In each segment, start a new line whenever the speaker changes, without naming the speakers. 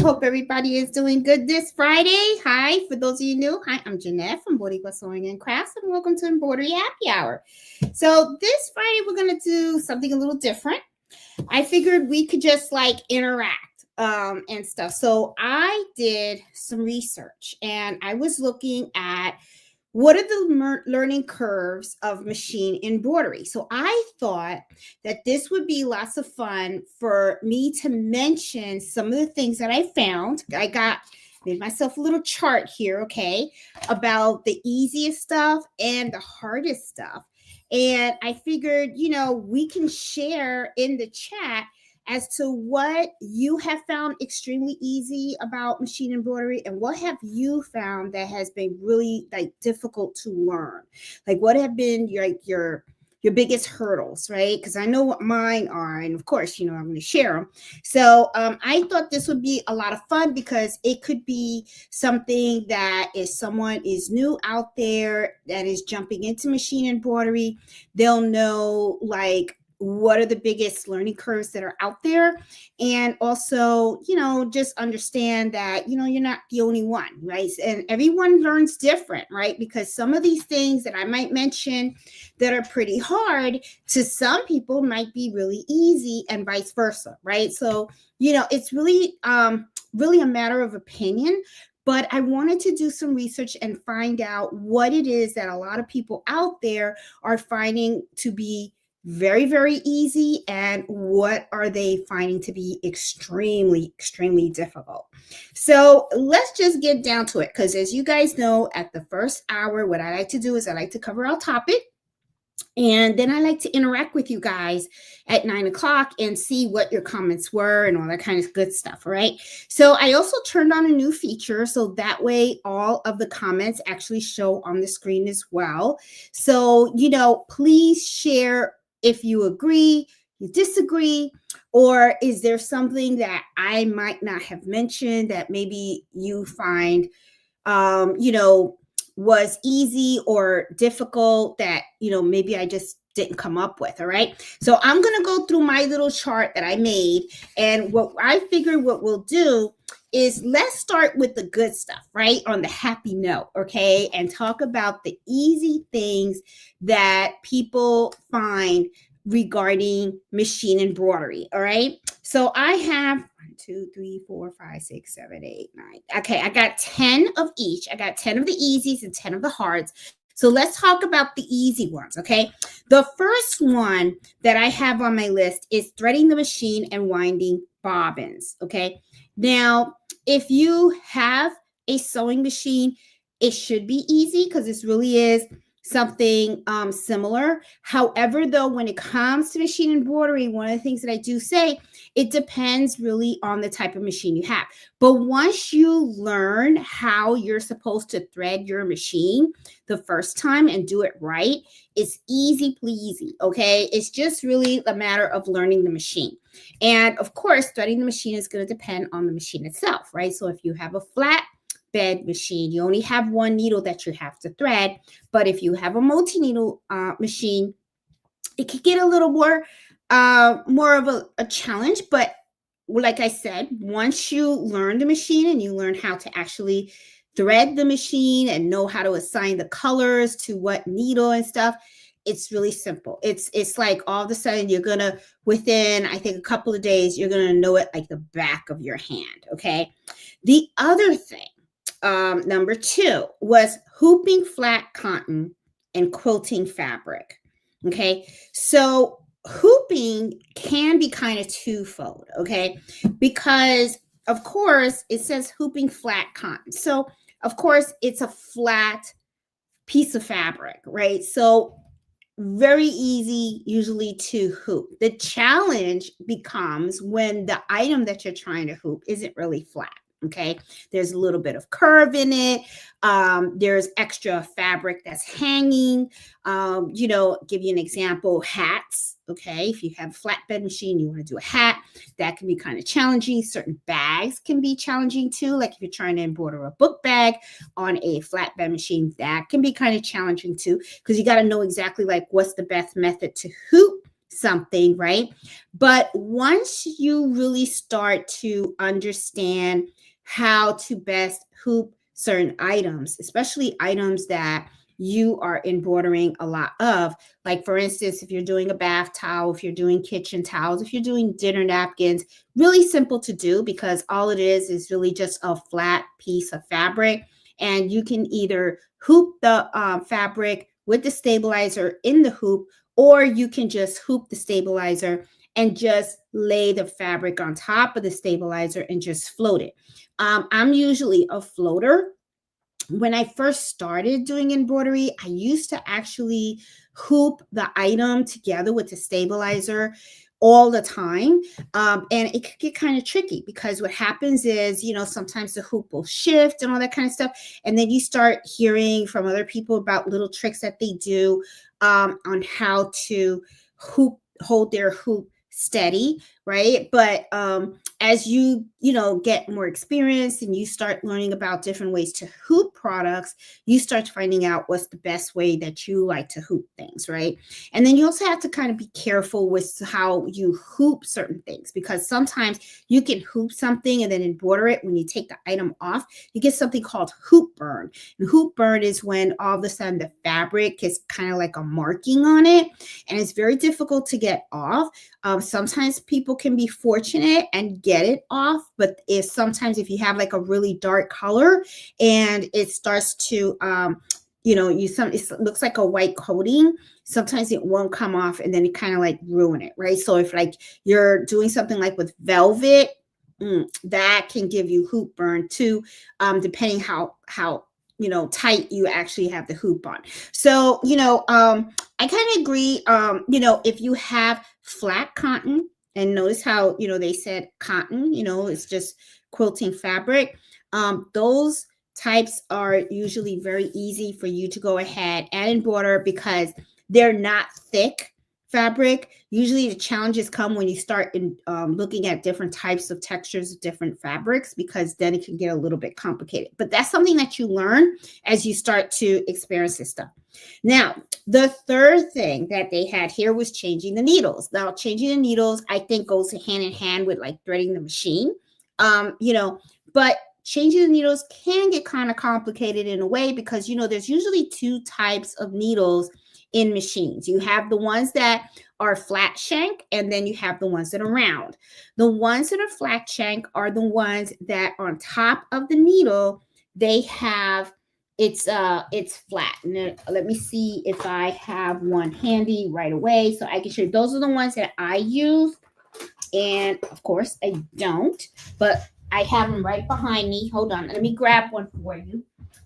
Hope everybody is doing good this Friday. Hi, for those of you new, hi, I'm Jeanette from Boricua Sewing and Crafts, and welcome to Embroidery Happy Hour. So this Friday, we're going to do something a little different. I figured we could just like interact and stuff. So I did some research and I was looking at what are the learning curves of machine embroidery. So I thought that this would be lots of fun for me to mention some of the things that I found. Made myself a little chart here, okay, about the easiest stuff and the hardest stuff. And I figured, we can share in the chat as to what you have found extremely easy about machine embroidery and what have you found that has been really like difficult to learn. Like what have been your biggest hurdles, right? Because I know what mine are, and of course, I'm going to share them. So I thought this would be a lot of fun because it could be something that if someone is new out there that is jumping into machine embroidery, they'll know like what are the biggest learning curves that are out there, and also just understand that you're not the only one, right? And everyone learns different, right? Because some of these things that I might mention that are pretty hard to some people might be really easy, and vice versa, right? So it's really really a matter of opinion. But I wanted to do some research and find out what it is that a lot of people out there are finding to be very, very easy, and what are they finding to be extremely, extremely difficult. So let's just get down to it, because as you guys know, at the first hour, what I like to do is I like to cover our topic, and then I like to interact with you guys at 9 o'clock and see what your comments were and all that kind of good stuff, all right? So I also turned on a new feature, so that way all of the comments actually show on the screen as well. So, please share if you agree, you disagree, or is there something that I might not have mentioned that maybe you find, was easy or difficult that, maybe I just didn't come up with. All right. So I'm going to go through my little chart that I made. And what I figured what we'll do is let's start with the good stuff, right? On the happy note. Okay. And talk about the easy things that people find regarding machine embroidery. All right. So I have 2, 3, 4, 5, 6, 7, 8, 9. Okay, I got 10 of each. I got 10 of the easies and 10 of the hards. So let's talk about the easy ones, okay? The first one that I have on my list is threading the machine and winding bobbins, okay? Now, if you have a sewing machine, it should be easy because this really is something similar. However, though, when it comes to machine embroidery, one of the things that I do say, it depends really on the type of machine you have. But once you learn how you're supposed to thread your machine the first time and do it right, it's easy peasy, okay? It's just really a matter of learning the machine. And of course, threading the machine is going to depend on the machine itself, right? So if you have a flat bed machine, you only have one needle that you have to thread. But if you have a multi-needle machine, it could get a little more of a challenge. But like I said, once you learn the machine and you learn how to actually thread the machine and know how to assign the colors to what needle and stuff, it's really simple. It's like all of a sudden you're gonna, within I think a couple of days, you're gonna know it like the back of your hand. Okay. The other thing, number 2 was hooping flat cotton and quilting fabric. Okay, so hooping can be kind of twofold, okay, because of course it says hooping flat cotton. So of course it's a flat piece of fabric, right? So very easy usually to hoop. The challenge becomes when the item that you're trying to hoop isn't really flat. Okay, there's a little bit of curve in it. There's extra fabric that's hanging. Give you an example, hats. Okay, if you have a flatbed machine, you want to do a hat, that can be kind of challenging. Certain bags can be challenging too. Like if you're trying to embroider a book bag on a flatbed machine, that can be kind of challenging too, because you got to know exactly like what's the best method to hoop something, right? But once you really start to understand how to best hoop certain items, especially items that you are embroidering a lot of, like for instance, if you're doing a bath towel, if you're doing kitchen towels, if you're doing dinner napkins, really simple to do because all it is really just a flat piece of fabric. And you can either hoop the fabric with the stabilizer in the hoop, or you can just hoop the stabilizer and just lay the fabric on top of the stabilizer and just float it. I'm usually a floater. When I first started doing embroidery, I used to actually hoop the item together with the stabilizer all the time. And it could get kind of tricky because what happens is, sometimes the hoop will shift and all that kind of stuff. And then you start hearing from other people about little tricks that they do on how to hold their hoop steady, right? But as you get more experience and you start learning about different ways to hoop products, you start finding out what's the best way that you like to hoop things, right? And then you also have to kind of be careful with how you hoop certain things, because sometimes you can hoop something and then embroider it. When you take the item off, you get something called hoop burn. And hoop burn is when all of a sudden the fabric is kind of like a marking on it, and it's very difficult to get off. Sometimes people can be fortunate and get it off, but sometimes if you have like a really dark color and it starts to it looks like a white coating, sometimes it won't come off and then it kind of like ruin it, right? So if like you're doing something like with velvet, that can give you hoop burn too, depending how tight you actually have the hoop on. So I kind of agree. If you have flat cotton, and notice how they said cotton, it's just quilting fabric. Those types are usually very easy for you to go ahead and embroider because they're not thick fabric. Usually the challenges come when you start looking at different types of textures of different fabrics, because then it can get a little bit complicated. But that's something that you learn as you start to experience this stuff. Now, the third thing that they had here was changing the needles. Now, changing the needles, I think, goes hand in hand with like threading the machine. But changing the needles can get kind of complicated in a way because, there's usually two types of needles in machines. You have the ones that are flat shank, and then you have the ones that are round. The ones that are flat shank are the ones that on top of the needle, they have it's flat. And let me see if I have one handy right away so I can show you. Those are the ones that I use. And of course I don't, but I have them right behind me. Hold on. Let me grab one for you.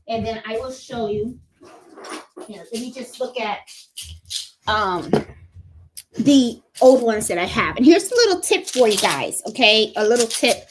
And then I will show you. Here, let me just look at the old ones that I have. And here's a little tip for you guys, okay? A little tip.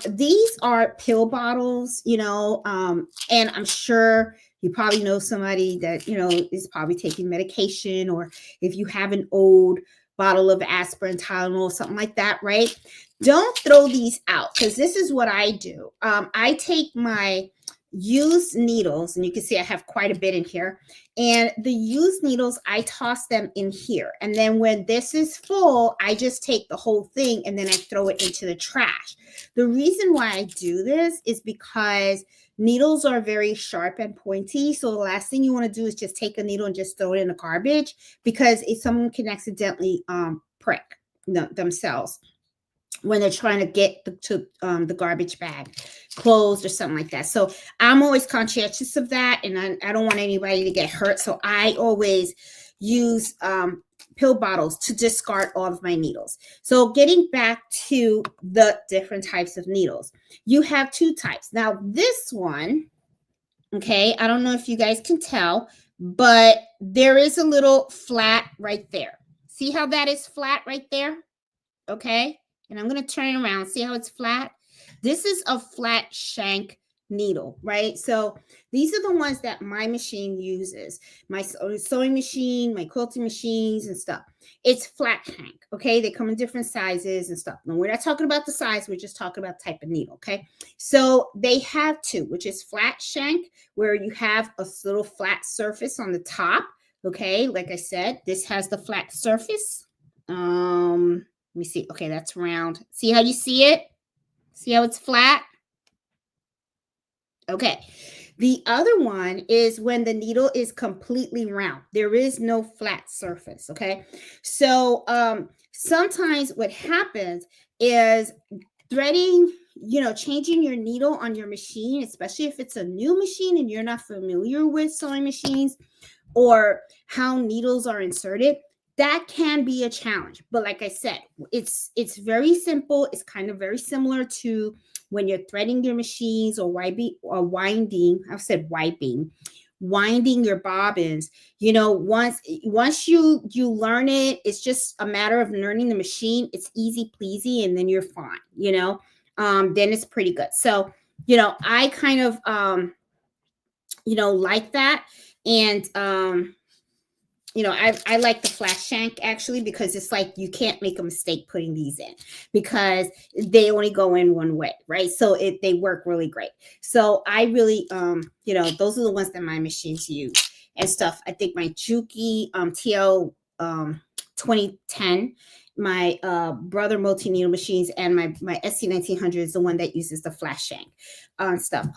These are pill bottles, and I'm sure you probably know somebody that, is probably taking medication, or if you have an old bottle of aspirin, Tylenol, something like that, right? Don't throw these out, because this is what I do. I take my used needles, and you can see I have quite a bit in here, and the used needles, I toss them in here, and then when this is full, I just take the whole thing and then I throw it into the trash. The reason why I do this is because needles are very sharp and pointy, so the last thing you want to do is just take a needle and just throw it in the garbage, because if someone can accidentally prick themselves when they're trying to get the garbage bag closed or something like that. So I'm always conscientious of that, and I don't want anybody to get hurt. So I always use pill bottles to discard all of my needles. So getting back to the different types of needles, you have two types. Now this one, okay, I don't know if you guys can tell, but there is a little flat right there. See how that is flat right there? Okay. And I'm going to turn it around. See how it's flat? This is a flat shank needle, right? So these are the ones that my machine uses. My sewing machine, my quilting machines and stuff. It's flat shank, okay? They come in different sizes and stuff. And we're not talking about the size. We're just talking about type of needle, okay? So they have two, which is flat shank, where you have a little flat surface on the top, okay? Like I said, this has the flat surface. Let me see. Okay, that's round. See how you see it? See how it's flat? Okay. The other one is when the needle is completely round. There is no flat surface. Okay. So sometimes what happens is threading, changing your needle on your machine, especially if it's a new machine and you're not familiar with sewing machines or how needles are inserted, that can be a challenge. But like I said, it's very simple. It's kind of very similar to when you're threading your machines or winding. I've said winding your bobbins. Once you learn it, it's just a matter of learning the machine. It's easy pleasy, and then you're fine. Then it's pretty good. So I kind of like that. And I like the flash shank actually, because it's like you can't make a mistake putting these in because they only go in one way, right? So they work really great. So I really those are the ones that my machines use and stuff. I think my Juki TL 2010, my brother multi needle machines, and my SC 1900 is the one that uses the flash shank stuff.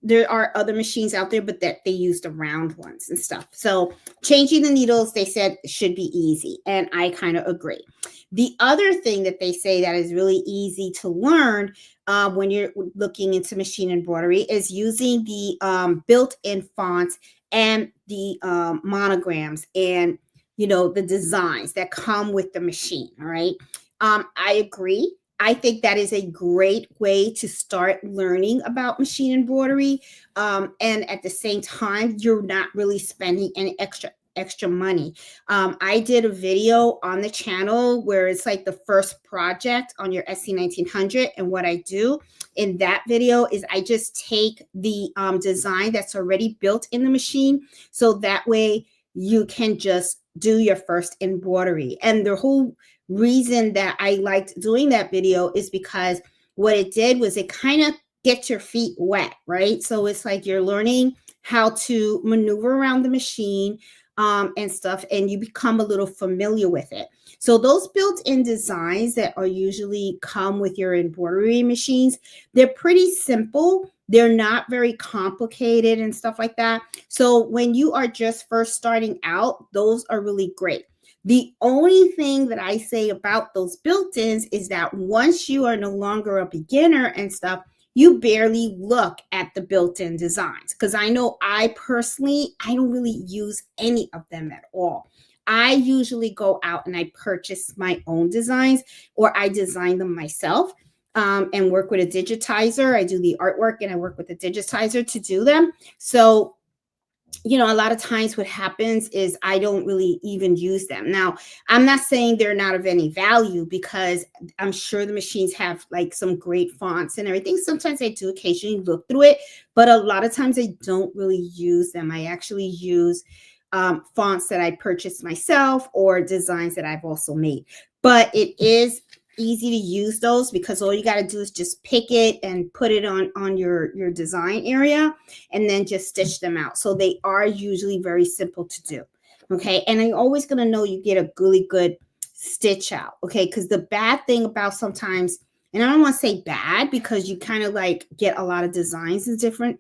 There are other machines out there, but that they use the round ones and stuff. So changing the needles, they said, should be easy. And I kind of agree. The other thing that they say that is really easy to learn when you're looking into machine embroidery is using the built-in fonts and the monograms and, the designs that come with the machine. All right. I agree. I think that is a great way to start learning about machine embroidery. And at the same time, you're not really spending any extra money. I did a video on the channel where it's like the first project on your SC 1900. And what I do in that video is I just take the design that's already built in the machine. So that way you can just do your first embroidery. And the whole reason that I liked doing that video is because what it did was it kind of gets your feet wet, right? So it's like you're learning how to maneuver around the machine and stuff, and you become a little familiar with it. So those built-in designs that are usually come with your embroidery machines, they're pretty simple. They're not very complicated and stuff like that. So when you are just first starting out, those are really great. The only thing that I say about those built-ins is that once you are no longer a beginner and stuff, you barely look at the built-in designs. Because I know I personally don't really use any of them at all. I usually go out and I purchase my own designs, or I design them myself and work with a digitizer. I do the artwork and I work with a digitizer to do them. So a lot of times what happens is I don't really even use them. Now, I'm not saying they're not of any value, because I'm sure the machines have like some great fonts and everything. Sometimes I do occasionally look through it, but a lot of times I don't really use them. I actually use fonts that I purchased myself or designs that I've also made. But it is easy to use those, because all you got to do is just pick it and put it on your design area and then just stitch them out. So they are usually very simple to do. Okay. And I'm always going to know you get a really good stitch out. Okay. Because the bad thing about sometimes, and I don't want to say bad, because you kind of like get a lot of designs and different,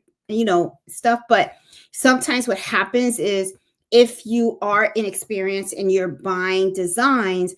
stuff. But sometimes what happens is if you are inexperienced and you're buying designs,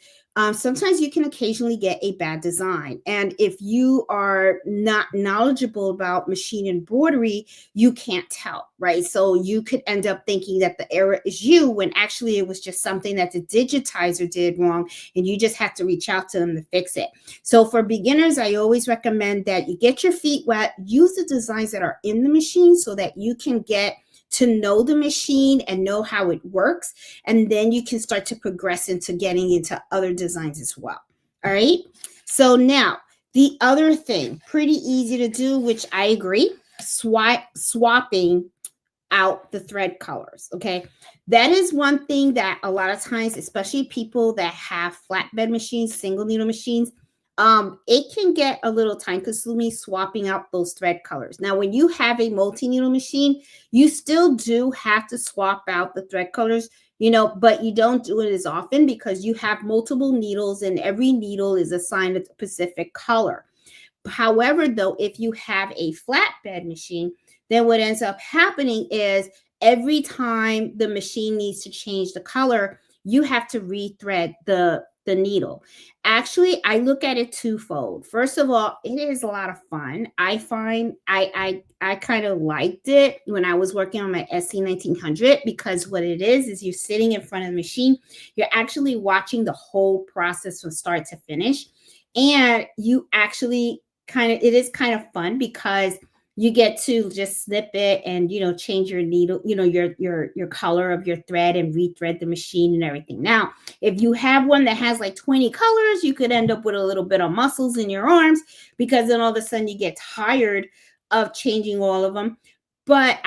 sometimes you can occasionally get a bad design. And if you are not knowledgeable about machine embroidery, you can't tell, right? So you could end up thinking that the error is you, when actually it was just something that the digitizer did wrong, and you just have to reach out to them to fix it. So for beginners, I always recommend that you get your feet wet, use the designs that are in the machine so that you can get to know the machine and know how it works. And then you can start to progress into getting into other designs as well. All right. So now the other thing, pretty easy to do, which I agree, swapping out the thread colors. Okay. That is one thing that a lot of times, especially people that have flatbed machines, single needle machines, it can get a little time consuming swapping out those thread colors. Now, when you have a multi-needle machine, you still do have to swap out the thread colors, but you don't do it as often because you have multiple needles and every needle is assigned a specific color. However, though, if you have a flatbed machine, then what ends up happening is every time the machine needs to change the color, you have to rethread the needle. Actually, I look at it twofold. First of all, it is a lot of fun. I find I kind of liked it when I was working on my SC 1900 because what it is you're sitting in front of the machine, you're actually watching the whole process from start to finish, and you actually it is kind of fun because you get to just snip it and change your needle, your color of your thread and rethread the machine and everything. Now, if you have one that has like 20 colors, you could end up with a little bit of muscles in your arms because then all of a sudden you get tired of changing all of them. But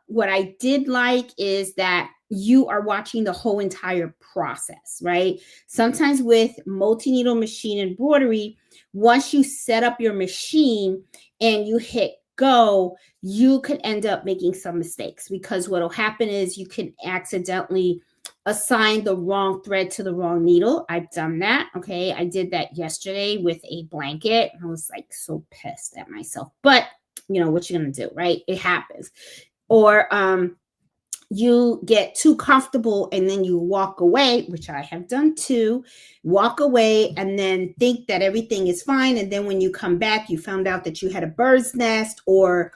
what I did like is that you are watching the whole entire process, right? Sometimes with multi-needle machine embroidery, once you set up your machine and you hit go, you could end up making some mistakes because what will happen is you can accidentally assign the wrong thread to the wrong needle. I've done that. Okay. I did that yesterday with a blanket. I was like so pissed at myself, but what you're going to do, right? It happens. Or, you get too comfortable and then you walk away, which I have done too, walk away and then think that everything is fine. And then when you come back, you found out that you had a bird's nest or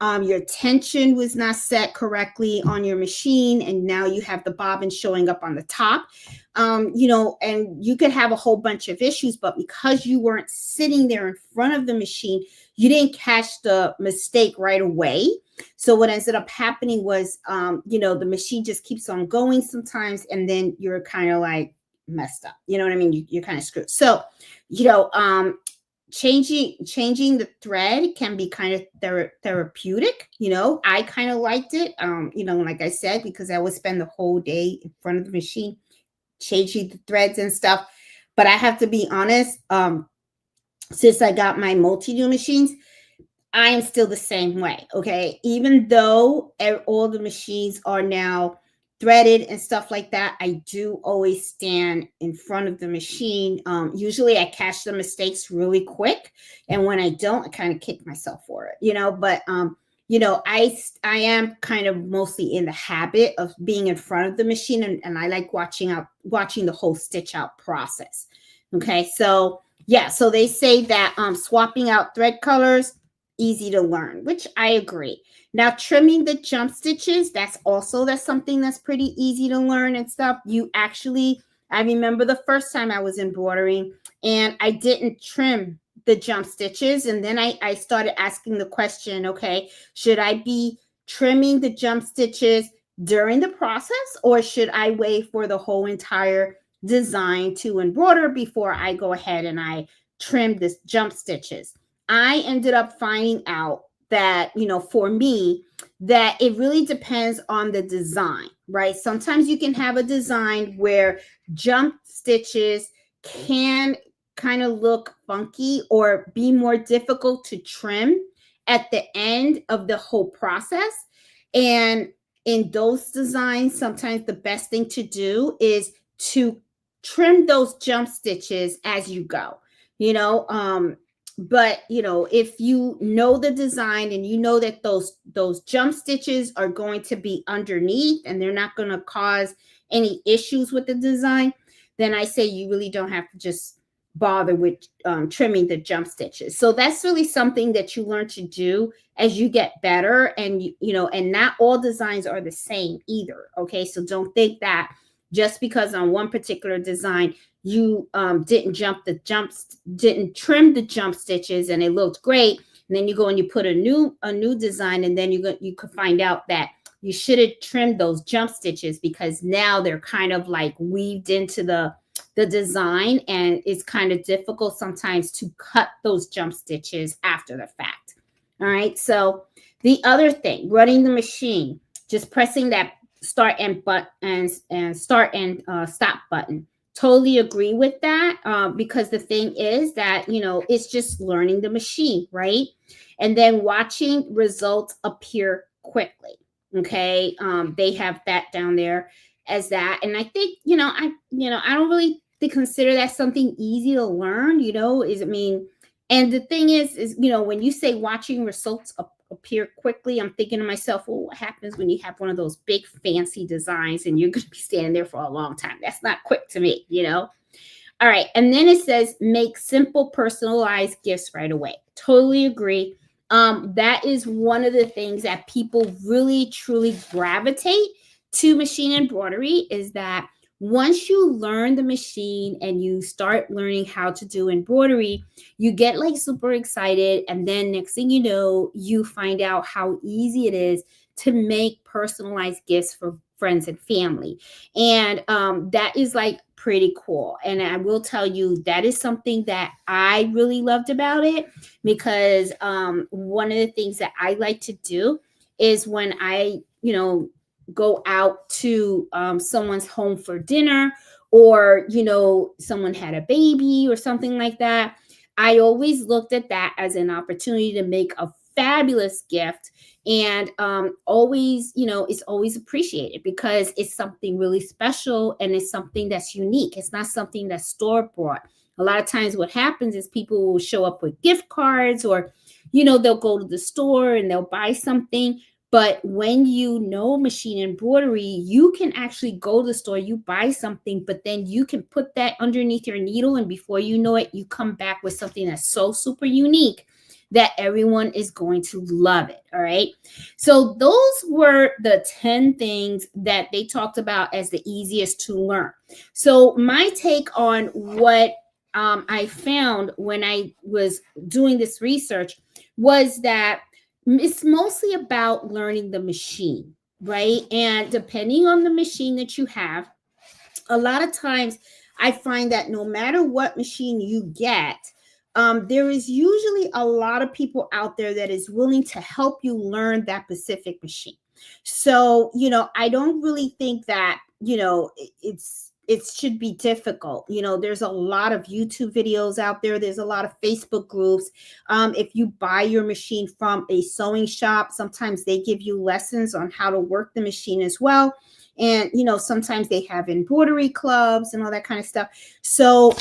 your tension was not set correctly on your machine. And now you have the bobbin showing up on the top, and you could have a whole bunch of issues, but because you weren't sitting there in front of the machine, you didn't catch the mistake right away. So what ended up happening was, the machine just keeps on going sometimes, and then you're kind of like messed up. You know what I mean? You're kind of screwed. So, changing the thread can be kind of therapeutic. I kind of liked it. Like I said, because I would spend the whole day in front of the machine changing the threads and stuff. But I have to be honest, since I got my multi-needle machines, I am still the same way. Okay. Even though all the machines are now threaded and stuff like that, I do always stand in front of the machine. Usually I catch the mistakes really quick. And when I don't, I kind of kick myself for it, but, I am kind of mostly in the habit of being in front of the machine, and I like watching the whole stitch out process. Okay. So yeah. So they say that, swapping out thread colors, easy to learn, which I agree. Now, trimming the jump stitches, that's something that's pretty easy to learn and stuff. I remember the first time I was embroidering and I didn't trim the jump stitches. And then I started asking the question, okay, should I be trimming the jump stitches during the process, or should I wait for the whole entire design to embroider before I go ahead and I trim this jump stitches? I ended up finding out that, for me, that it really depends on the design, right? Sometimes you can have a design where jump stitches can kind of look funky or be more difficult to trim at the end of the whole process. And in those designs, sometimes the best thing to do is to trim those jump stitches as you go, but if you know the design and you know that those jump stitches are going to be underneath and they're not going to cause any issues with the design, then I say you really don't have to just bother with trimming the jump stitches. So that's really something that you learn to do as you get better. And and not all designs are the same either. Okay, so don't think that just because on one particular design you didn't trim the jump stitches and it looked great, and then you go and you put a new design, and then you could find out that you should have trimmed those jump stitches because now they're kind of like weaved into the design, and it's kind of difficult sometimes to cut those jump stitches after the fact. All right, so the other thing, running the machine, just pressing that start and stop button Totally agree with that, because the thing is that, it's just learning the machine, right? And then watching results appear quickly. Okay. They have that down there as that. And I think, I don't really consider that something easy to learn, and the thing is, when you say watching results appear quickly, I'm thinking to myself, well, what happens when you have one of those big fancy designs and you're going to be standing there for a long time? That's not quick to me. All right. And then it says make simple personalized gifts right away. Totally agree. That is one of the things that people really truly gravitate to machine embroidery, is that once you learn the machine and you start learning how to do embroidery, you get like super excited. And then next thing you know, you find out how easy it is to make personalized gifts for friends and family. And that is like pretty cool. And I will tell you, that is something that I really loved about it, because one of the things that I like to do is when I, go out to someone's home for dinner, or, someone had a baby or something like that, I always looked at that as an opportunity to make a fabulous gift. And always, it's always appreciated because it's something really special and it's something that's unique. It's not something that's store bought. A lot of times what happens is people will show up with gift cards, or they'll go to the store and they'll buy something. But when you know machine embroidery, you can actually go to the store, you buy something, but then you can put that underneath your needle, and before you know it, you come back with something that's so super unique that everyone is going to love it. All right. So those were the 10 things that they talked about as the easiest to learn. So my take on what I found when I was doing this research was that it's mostly about learning the machine, right? And depending on the machine that you have, a lot of times I find that no matter what machine you get, there is usually a lot of people out there that is willing to help you learn that specific machine. So, I don't really think that, it should be difficult. There's a lot of YouTube videos out there. There's a lot of Facebook groups. If you buy your machine from a sewing shop, sometimes they give you lessons on how to work the machine as well. And, sometimes they have embroidery clubs and all that kind of stuff. So,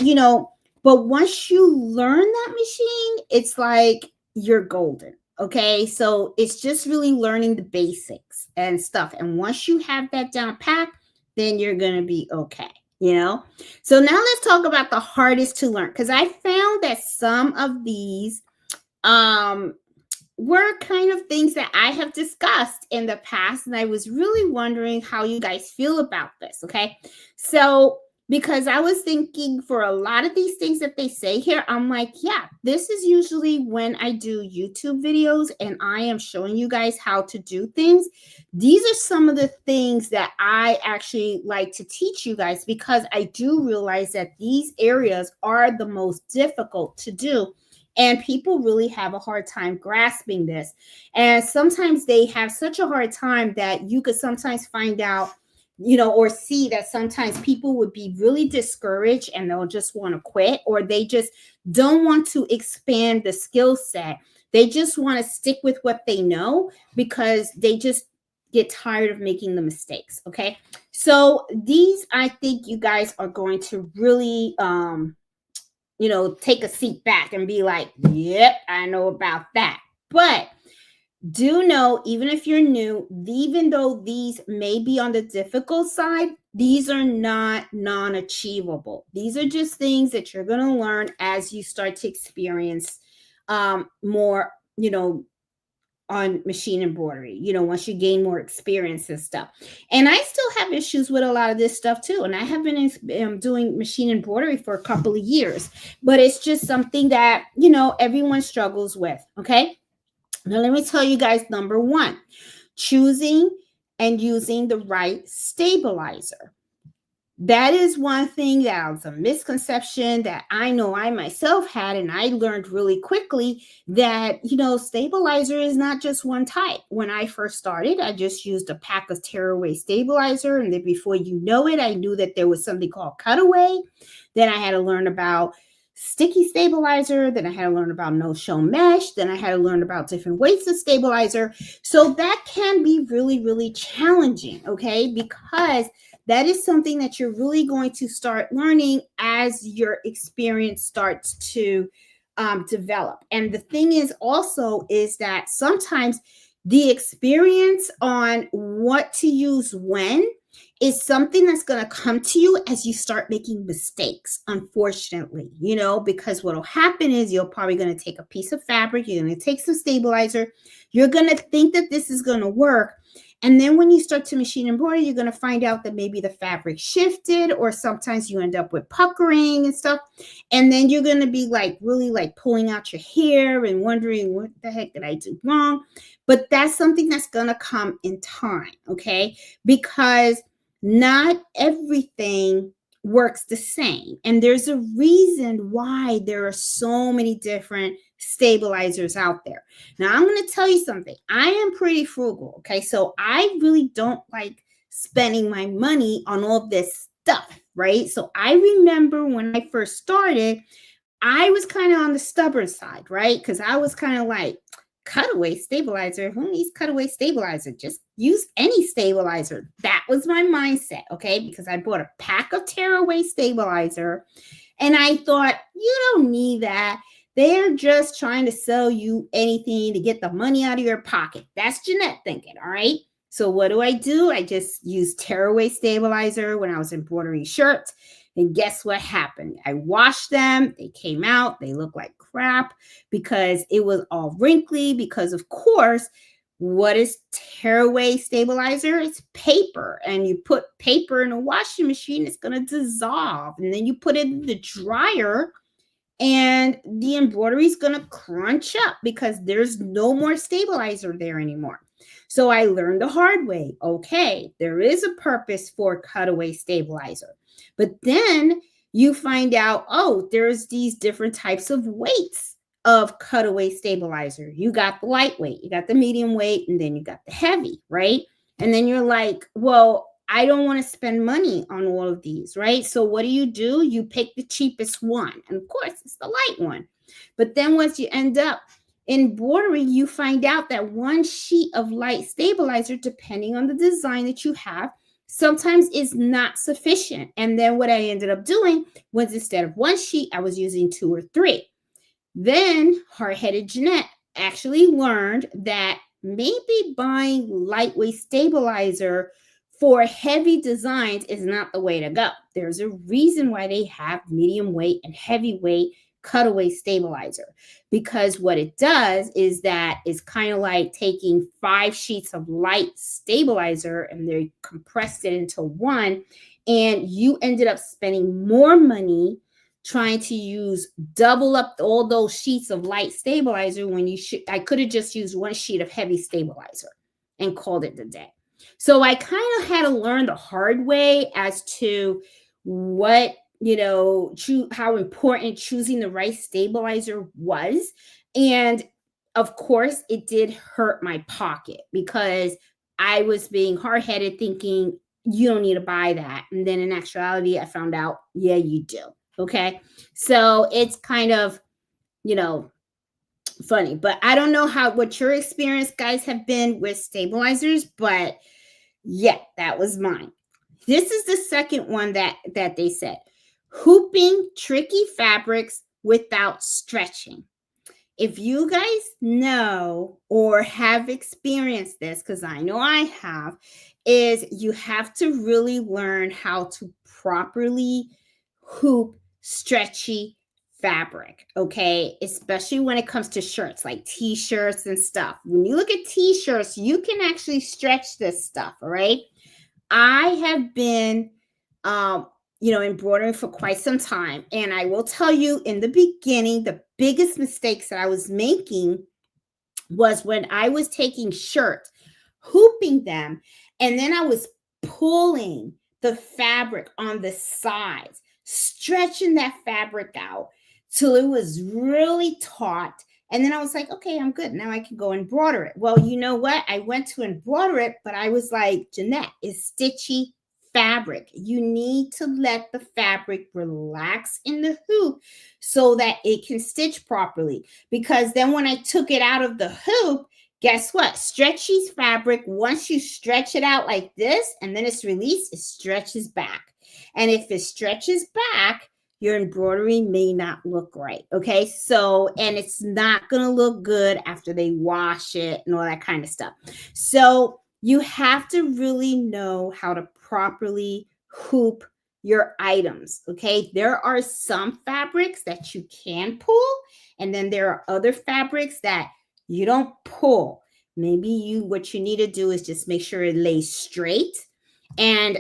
but once you learn that machine, it's like you're golden. Okay. So it's just really learning the basics and stuff. And once you have that down pat, then you're going to be okay. So now let's talk about the hardest to learn, because I found that some of these were kind of things that I have discussed in the past, and I was really wondering how you guys feel about this. Okay. So because I was thinking, for a lot of these things that they say here, I'm like, yeah, this is usually when I do YouTube videos and I am showing you guys how to do things. These are some of the things that I actually like to teach you guys, because I do realize that these areas are the most difficult to do. And people really have a hard time grasping this. And sometimes they have such a hard time that you could sometimes find out, or see that sometimes people would be really discouraged and they'll just want to quit, or they just don't want to expand the skill set. They just want to stick with what they know because they just get tired of making the mistakes. Okay. So these, I think you guys are going to really, take a seat back and be like, yep, I know about that. But do know, even if you're new, even though these may be on the difficult side, these are not non-achievable. These are just things that you're going to learn as you start to experience more, on machine embroidery, once you gain more experience and stuff. And I still have issues with a lot of this stuff too. And I have been doing machine embroidery for a couple of years, but it's just something that, everyone struggles with. Okay. Now, let me tell you guys, number one, choosing and using the right stabilizer. that is one thing that was a misconception that I know I myself had, and I learned really quickly that, stabilizer is not just one type. When I first started, I just used a pack of tearaway stabilizer, and then before you know it, I knew that there was something called cutaway. Then I had to learn about sticky stabilizer. Then I had to learn about no-show mesh. Then I had to learn about different weights of stabilizer. So that can be really, really challenging, okay? Because that is something that you're really going to start learning as your experience starts to develop. And the thing is also is that sometimes the experience on what to use when is something that's going to come to you as you start making mistakes, unfortunately, because what will happen is you're probably going to take a piece of fabric, you're going to take some stabilizer, you're going to think that this is going to work. And then when you start to machine embroidery, you're going to find out that maybe the fabric shifted, or sometimes you end up with puckering and stuff. And then you're going to be really pulling out your hair and wondering, what the heck did I do wrong? But that's something that's going to come in time, okay? Because not everything works the same. And there's a reason why there are so many different stabilizers out there. Now, I'm going to tell you something. I am pretty frugal, okay? So I really don't like spending my money on all this stuff, right? So I remember when I first started, I was kind of on the stubborn side, right? Because I was kind of like, cutaway stabilizer? Who needs cutaway stabilizer? Just use any stabilizer. That was my mindset, okay? Because I bought a pack of tearaway stabilizer and I thought, you don't need that. They're just trying to sell you anything to get the money out of your pocket. That's Jeanette thinking, all right? So what do? I just used tearaway stabilizer when I was embroidering shirts. And guess what happened? I washed them. They came out. They look like crap because it was all wrinkly. Because, of course, what is tearaway stabilizer? It's paper. And you put paper in a washing machine, it's going to dissolve. And then you put it in the dryer, and the embroidery is going to crunch up because there's no more stabilizer there anymore. So I learned the hard way. Okay, there is a purpose for cutaway stabilizer. But then you find out, oh, there's these different types of weights of cutaway stabilizer. You got the lightweight, you got the medium weight, and then you got the heavy, right? And then you're like, well, I don't want to spend money on all of these, right? So what do? You pick the cheapest one. And of course, it's the light one. But then once you end up in embroidery, you find out that one sheet of light stabilizer, depending on the design that you have, sometimes is not sufficient. And then what I ended up doing was, instead of one sheet, I was using 2 or 3. Then hard-headed Jeanette actually learned that maybe buying lightweight stabilizer for heavy designs is not the way to go. There's a reason why they have medium weight and heavyweight cutaway stabilizer, because what it does is that it's kind of like taking 5 sheets of light stabilizer and they compressed it into one, and you ended up spending more money trying to use double up all those sheets of light stabilizer when I could have just used 1 sheet of heavy stabilizer and called it a day. So I kind of had to learn the hard way as to what, how important choosing the right stabilizer was. And of course, it did hurt my pocket because I was being hard-headed thinking, you don't need to buy that. And then in actuality, I found out, yeah, you do. Okay. So it's kind of, funny, but I don't know what your experience, guys, have been with stabilizers, but yeah, that was mine. This is the second one that they said. Hooping tricky fabrics without stretching. If you guys know or have experienced this, because I know I have, is you have to really learn how to properly hoop stretchy fabric, okay? Especially when it comes to shirts, like t-shirts and stuff. When you look at t-shirts, you can actually stretch this stuff, all right? I have been embroidering for quite some time, and I will tell you, in the beginning, the biggest mistakes that I was making was when I was taking shirts, hooping them, and then I was pulling the fabric on the sides, stretching that fabric out till it was really taut. And then I was like, okay, I'm good. Now I can go embroider it. Well, you know what? I went to embroider it, but I was like, Jeanette, it's stitchy fabric. You need to let the fabric relax in the hoop so that it can stitch properly. Because then when I took it out of the hoop, guess what? Stretchy fabric, once you stretch it out like this and then it's released, it stretches back. And if it stretches back, your embroidery may not look right. Okay. So, and it's not going to look good after they wash it and all that kind of stuff. So, you have to really know how to properly hoop your items. Okay. There are some fabrics that you can pull, and then there are other fabrics that you don't pull. Maybe what you need to do is just make sure it lays straight. And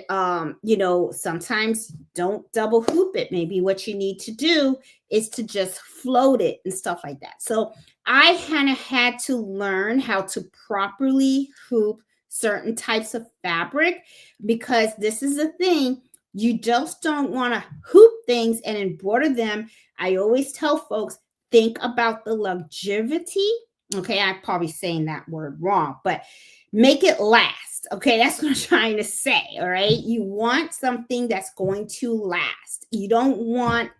sometimes don't double hoop it. Maybe what you need to do is to just float it and stuff like that. So I kind of had to learn how to properly hoop certain types of fabric, because this is the thing. You just don't want to hoop things and embroider them. I always tell folks, think about the longevity. Okay, I'm probably saying that word wrong, but make it last. Okay, that's what I'm trying to say. All right, you want something that's going to last. You don't want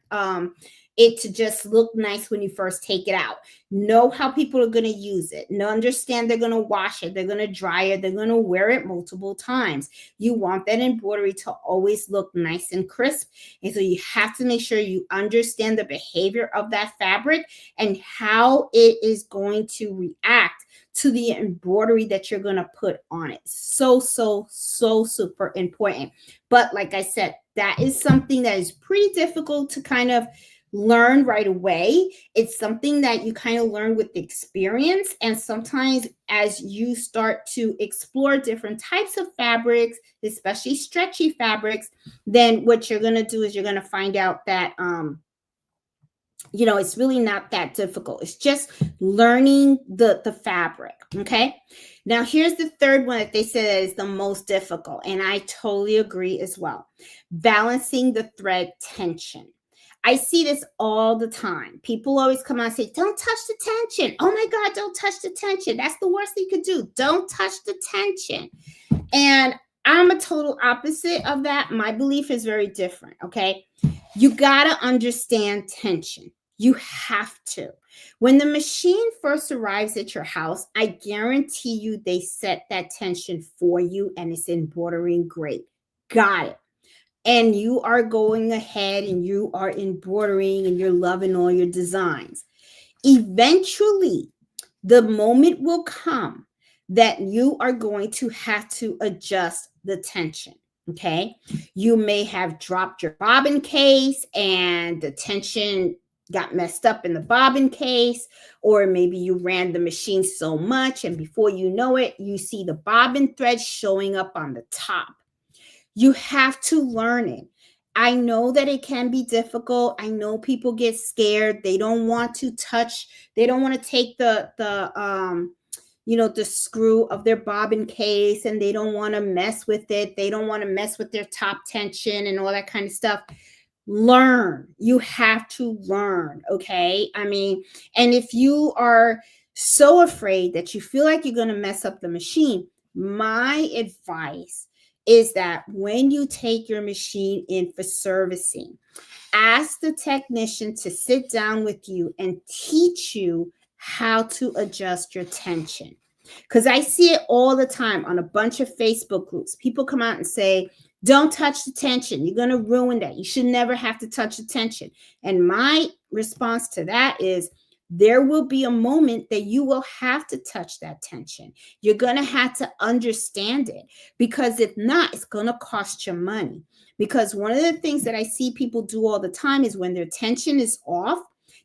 it to just look nice when you first take it out. Know how people are going to use it. Understand they're going to wash it. They're going to dry it. They're going to wear it multiple times. You want that embroidery to always look nice and crisp. And so you have to make sure you understand the behavior of that fabric and how it is going to react to the embroidery that you're going to put on it. So super important. But like I said, that is something that is pretty difficult to kind of learn right away. It's something that you kind of learn with experience. And sometimes as you start to explore different types of fabrics, especially stretchy fabrics, then what you're going to do is you're going to find out that it's really not that difficult. It's just learning the fabric. Okay. Now here's the third one that they said is the most difficult. And I totally agree as well. Balancing the thread tension. I see this all the time. People always come out and say, don't touch the tension. Oh my God, don't touch the tension. That's the worst thing you could do. Don't touch the tension. And I'm a total opposite of that. My belief is very different. Okay. You got to understand tension. You have to. When the machine first arrives at your house, I guarantee you they set that tension for you and it's embroidering great. Got it. And you are going ahead and you are embroidering and you're loving all your designs. Eventually, the moment will come that you are going to have to adjust the tension. Okay. You may have dropped your bobbin case and the tension got messed up in the bobbin case, or maybe you ran the machine so much and before you know it, you see the bobbin thread showing up on the top. You have to learn it. I know that it can be difficult. I know people get scared. They don't want to touch. They don't want to take the screw of their bobbin case, and they don't want to mess with it. They don't want to mess with their top tension and all that kind of stuff. Learn. You have to learn. Okay. I mean, and if you are so afraid that you feel like you're going to mess up the machine, my advice is that when you take your machine in for servicing, ask the technician to sit down with you and teach you how to adjust your tension. Because I see it all the time on a bunch of Facebook groups. People come out and say, don't touch the tension. You're going to ruin that. You should never have to touch the tension. And my response to that is, there will be a moment that you will have to touch that tension. You're going to have to understand it, because if not, it's going to cost you money. Because one of the things that I see people do all the time is when their tension is off,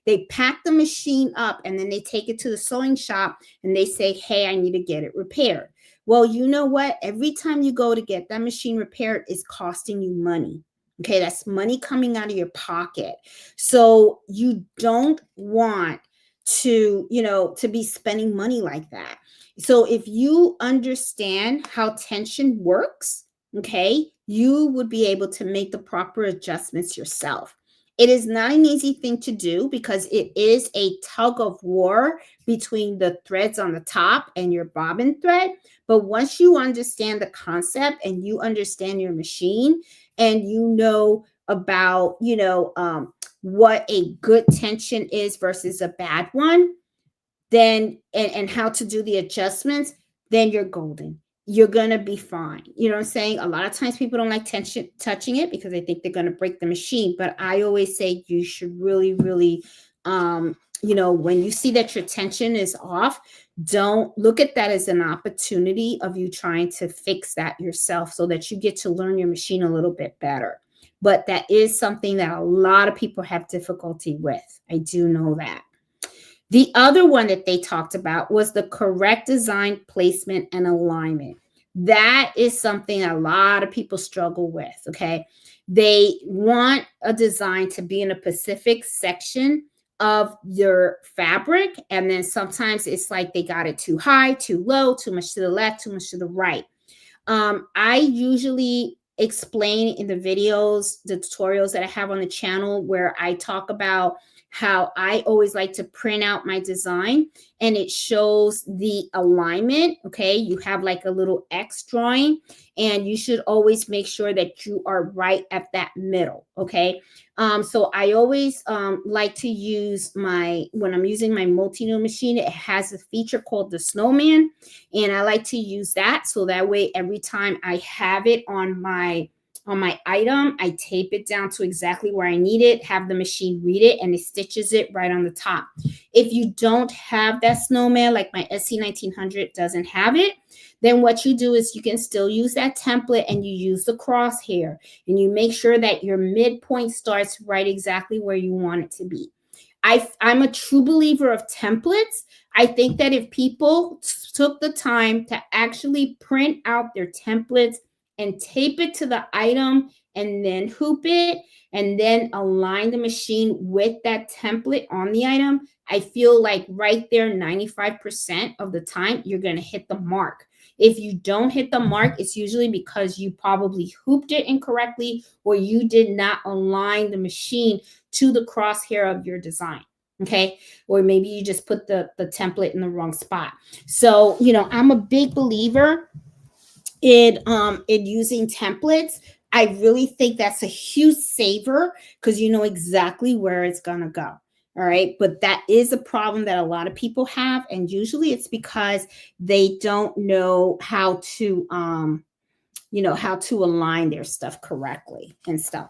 they pack the machine up and then they take it to the sewing shop and they say, hey, I need to get it repaired. Well, you know what? Every time you go to get that machine repaired, it's costing you money. Okay, that's money coming out of your pocket. So you don't want to be spending money like that. So if you understand how tension works, okay, you would be able to make the proper adjustments yourself. It is not an easy thing to do because it is a tug of war between the threads on the top and your bobbin thread. But once you understand the concept and you understand your machine and you know about, what a good tension is versus a bad one, then and how to do the adjustments, then you're golden. You're gonna be fine. You know what I'm saying? A lot of times people don't like tension touching it because they think they're gonna break the machine. But I always say you should really, really, when you see that your tension is off, don't look at that as an opportunity of you trying to fix that yourself so that you get to learn your machine a little bit better. But that is something that a lot of people have difficulty with. I do know that. The other one that they talked about was the correct design, placement, and alignment. That is something a lot of people struggle with. Okay. They want a design to be in a specific section of your fabric. And then sometimes it's like they got it too high, too low, too much to the left, too much to the right. I usually explain in the videos, the tutorials that I have on the channel where I talk about how I always like to print out my design and it shows the alignment. Okay. You have like a little X drawing and you should always make sure that you are right at that middle. Okay. So I always like to use when I'm using my multi-needle machine, it has a feature called the snowman. And I like to use that. So that way, every time I have it on my item, I tape it down to exactly where I need it, have the machine read it, and it stitches it right on the top. If you don't have that snowman, like my SC1900 doesn't have it, then what you do is you can still use that template and you use the crosshair and you make sure that your midpoint starts right exactly where you want it to be. I'm a true believer of templates. I think that if people took the time to actually print out their templates and tape it to the item and then hoop it and then align the machine with that template on the item, I feel like right there, 95% of the time, you're going to hit the mark. If you don't hit the mark, it's usually because you probably hooped it incorrectly or you did not align the machine to the crosshair of your design. Okay. Or maybe you just put the template in the wrong spot. So, I'm a big believer in using templates. I really think that's a huge saver because you know exactly where it's gonna go. All right. But that is a problem that a lot of people have. And usually it's because they don't know how to align their stuff correctly and stuff.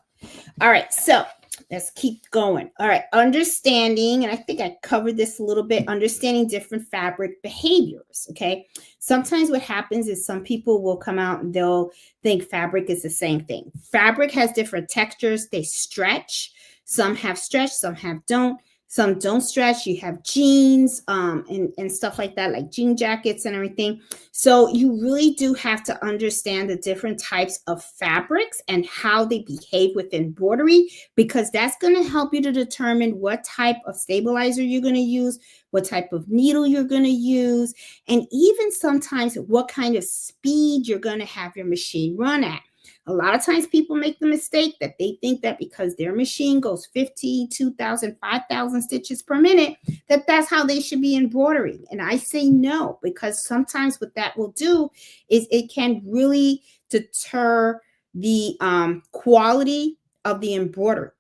All right, so let's keep going. All right, understanding, and I think I covered this a little bit, understanding different fabric behaviors, okay? Sometimes what happens is some people will come out and they'll think fabric is the same thing. Fabric has different textures. They stretch. Some have stretch, some don't. Some don't stretch. You have jeans and stuff like that, like jean jackets and everything. So you really do have to understand the different types of fabrics and how they behave with embroidery, because that's going to help you to determine what type of stabilizer you're going to use, what type of needle you're going to use, and even sometimes what kind of speed you're going to have your machine run at. A lot of times people make the mistake that they think that because their machine goes 50, 2,000, 5,000 stitches per minute, that that's how they should be embroidering. And I say no, because sometimes what that will do is it can really deter the quality of the embroidery,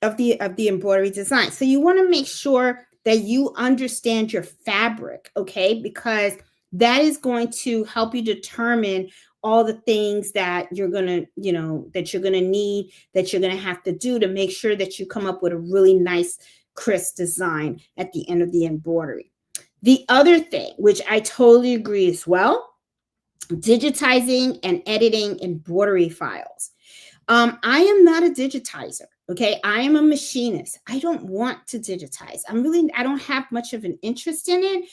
of the embroidery design. So you want to make sure that you understand your fabric, okay? Because that is going to help you determine all the things that you're going to, that you're going to need, that you're going to have to do to make sure that you come up with a really nice, crisp design at the end of the embroidery. The other thing, which I totally agree as well, digitizing and editing embroidery files. I am not a digitizer. Okay. I am a machinist. I don't want to digitize. I don't have much of an interest in it,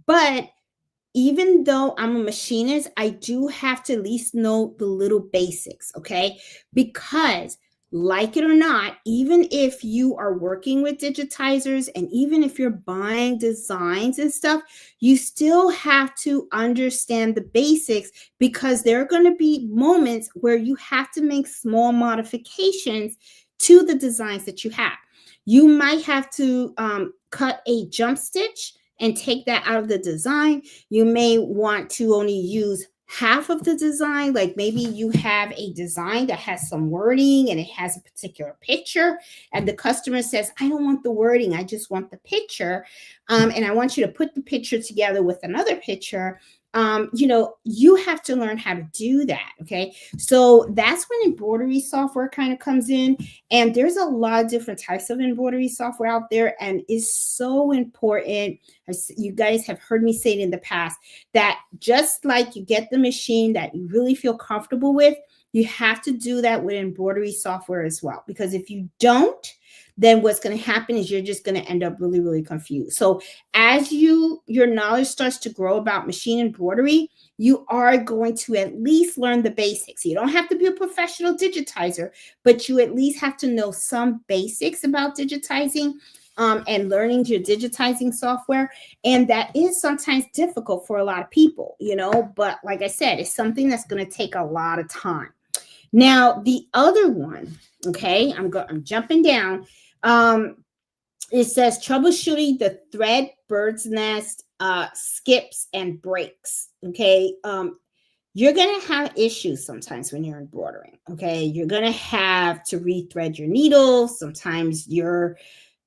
but even though I'm a machinist, I do have to at least know the little basics, okay? Because like it or not, even if you are working with digitizers and even if you're buying designs and stuff, you still have to understand the basics because there are going to be moments where you have to make small modifications to the designs that you have. You might have to cut a jump stitch and take that out of the design. You may want to only use half of the design. Like maybe you have a design that has some wording and it has a particular picture, and the customer says, I don't want the wording, I just want the picture. And I want you to put the picture together with another picture. You have to learn how to do that. Okay. So that's when embroidery software kind of comes in. And there's a lot of different types of embroidery software out there. And it's so important. As you guys have heard me say it in the past, that just like you get the machine that you really feel comfortable with, you have to do that with embroidery software as well. Because if you don't, then what's going to happen is you're just going to end up really, really confused. So as your knowledge starts to grow about machine embroidery, you are going to at least learn the basics. You don't have to be a professional digitizer, but you at least have to know some basics about digitizing and learning your digitizing software. And that is sometimes difficult for a lot of people, but like I said, it's something that's going to take a lot of time. Now, the other one, okay, I'm jumping down. It says troubleshooting the thread, bird's nest, skips, and breaks. Okay. You're going to have issues sometimes when you're embroidering. Okay. You're going to have to rethread your needles. Sometimes your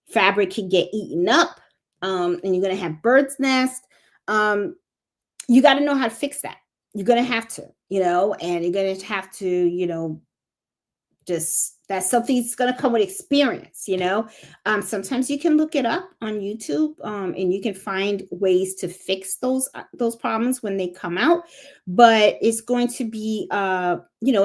fabric can get eaten up, and you're going to have bird's nest. You got to know how to fix that. You're going to have to, and you're going to have to, just that's something that's going to come with experience. Sometimes you can look it up on YouTube, and you can find ways to fix those problems when they come out, but it's going to be a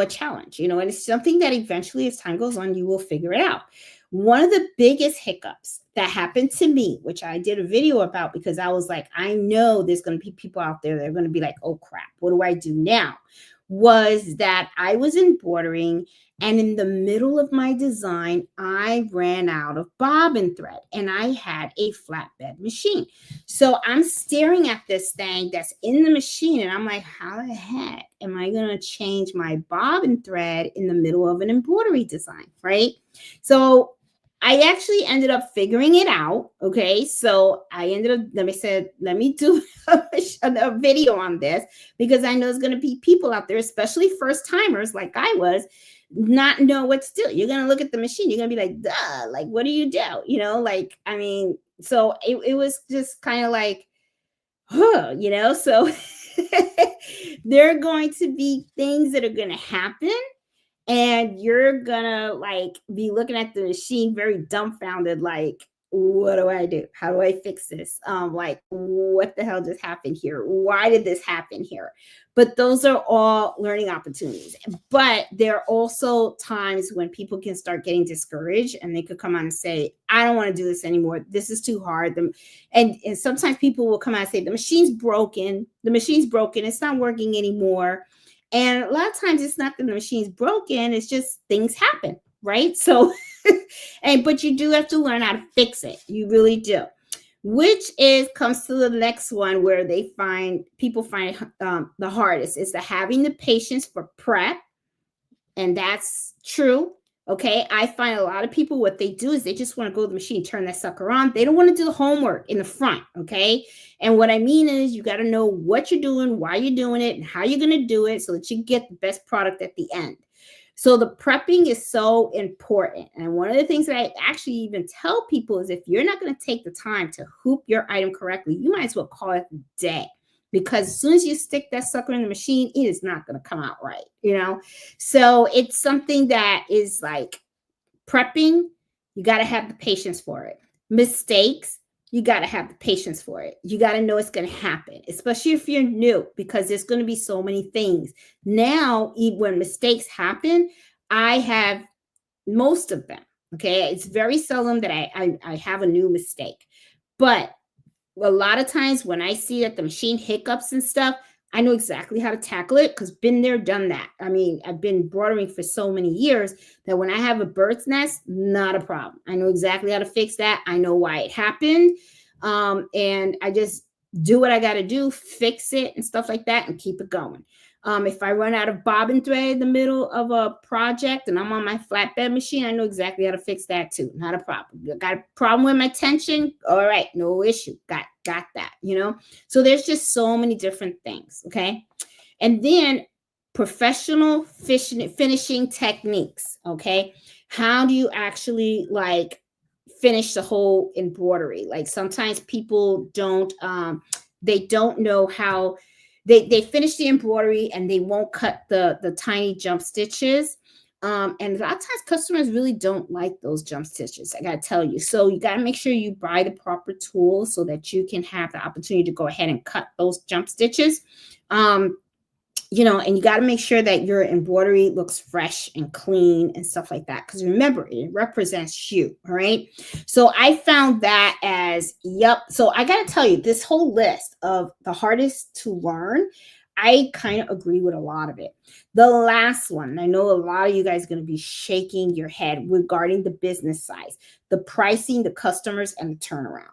challenge, and it's something that eventually, as time goes on, you will figure it out. One of the biggest hiccups that happened to me, which I did a video about because I was like, I know there's going to be people out there that are going to be like, oh crap, what do I do now? Was that I was embroidering, and in the middle of my design, I ran out of bobbin thread, and I had a flatbed machine. So I'm staring at this thing that's in the machine, and I'm like, how the heck am I going to change my bobbin thread in the middle of an embroidery design, right? So I actually ended up figuring it out. Okay. So I ended up, let me do a video on this, because I know there's going to be people out there, especially first timers like I was, not know what to do. You're going to look at the machine. You're going to be like, duh, like, what do you do? So it was just kind of like, so there are going to be things that are going to happen, and you're gonna like be looking at the machine very dumbfounded, like, what do I do? How do I fix this? Like, what the hell just happened here? Why did this happen here? But those are all learning opportunities. But there are also times when people can start getting discouraged, and they could come on and say, I don't want to do this anymore. This is too hard. And sometimes people will come out and say, the machine's broken. The machine's broken. It's not working anymore. And a lot of times it's not that the machine's broken, it's just things happen, right? So, but you do have to learn how to fix it. You really do. Which comes to the next one where people find the hardest is having the patience for prep. And that's true. Okay. I find a lot of people, what they do is they just want to go to the machine, turn that sucker on. They don't want to do the homework in the front. Okay. And what I mean is you got to know what you're doing, why you're doing it, and how you're going to do it so that you get the best product at the end. So the prepping is so important. And one of the things that I actually even tell people is if you're not going to take the time to hoop your item correctly, you might as well call it a day. Because as soon as you stick that sucker in the machine, it is not going to come out right, So it's something that is like prepping. You got to have the patience for it. Mistakes, you got to have the patience for it. You got to know it's going to happen, especially if you're new, because there's going to be so many things. Now, even when mistakes happen, I have most of them. Okay. It's very seldom that I have a new mistake. But a lot of times when I see that the machine hiccups and stuff, I know exactly how to tackle it because been there, done that. I mean, I've been broadering for so many years that when I have a bird's nest, not a problem. I know exactly how to fix that. I know why it happened. And I just do what I got to do, fix it and stuff like that, and keep it going. If I run out of bobbin thread in the middle of a project and I'm on my flatbed machine, I know exactly how to fix that too. Not a problem. Got a problem with my tension? All right, no issue. Got that, you know? So there's just so many different things, okay? And then professional finishing techniques, okay? How do you actually like finish the whole embroidery? Like sometimes people don't they don't know how they finish the embroidery and they won't cut the tiny jump stitches. And a lot of times customers really don't like those jump stitches. I gotta tell you. So you gotta make sure you buy the proper tools so that you can have the opportunity to go ahead and cut those jump stitches. Um, and you got to make sure that your embroidery looks fresh and clean and stuff like that. Because remember, it represents you. All right. So I found that as, yep. So I got to tell you, this whole list of the hardest to learn, I kind of agree with a lot of it. The last one, I know a lot of you guys are going to be shaking your head regarding the business size, the pricing, the customers, and the turnaround.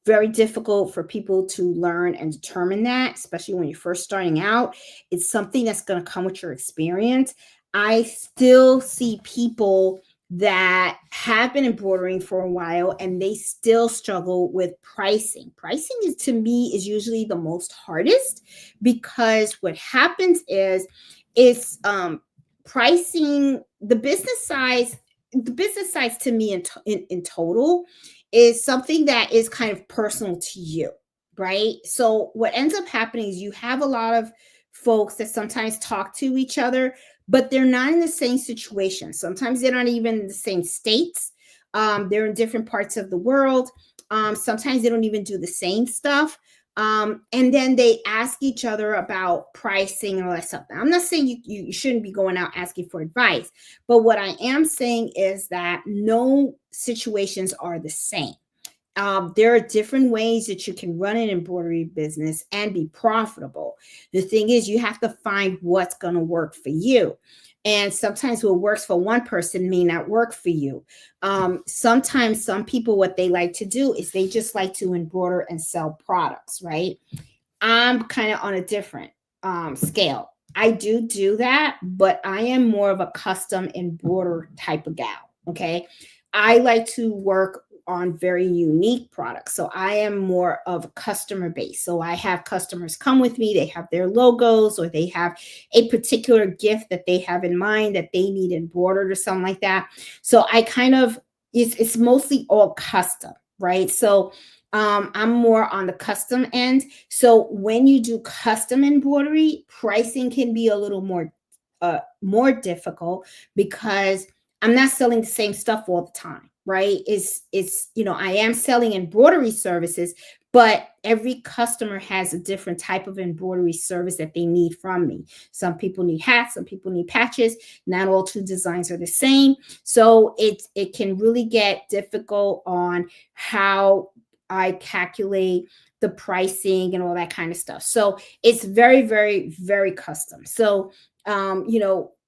Very difficult for people to learn and determine that, especially when you're first starting out. It's something that's going to come with your experience. I still see people that have been embroidering for a while and they still struggle with pricing. Pricing is, to me, is usually the most hardest because what happens is it's pricing the business size to me in total is something that is kind of personal to you, right? So what ends up happening is you have a lot of folks that sometimes talk to each other, but they're not in the same situation. Sometimes they're not even in the same states. They're in different parts of the world. Sometimes they don't even do the same stuff. And then they ask each other about pricing and all that stuff. Now, I'm not saying you shouldn't be going out asking for advice, but what I am saying is that no situations are the same. There are different ways that you can run an embroidery business and be profitable. The thing is, you have to find what's going to work for you. And sometimes what works for one person may not work for you. Sometimes some people, what they like to do is they just like to embroider and sell products, right? I'm kind of on a different scale. I do that, but I am more of a custom embroider type of gal. Okay. I like to work on very unique products. So I am more of a customer base. So I have customers come with me, they have their logos or they have a particular gift that they have in mind that they need embroidered or something like that. So I kind of, it's mostly all custom, right? So I'm more on the custom end. So when you do custom embroidery, pricing can be a little more difficult because I'm not selling the same stuff all the time, right? I am selling embroidery services, but every customer has a different type of embroidery service that they need from me. Some people need hats, some people need patches. Not all two designs are the same. So it can really get difficult on how I calculate the pricing and all that kind of stuff. So it's very, very, very custom. So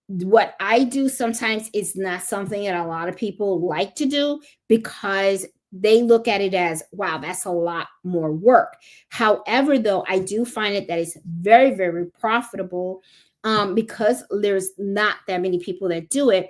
what I do sometimes is not something that a lot of people like to do because they look at it as, wow, that's a lot more work. However, though, I do find it that it's very, very profitable because there's not that many people that do it.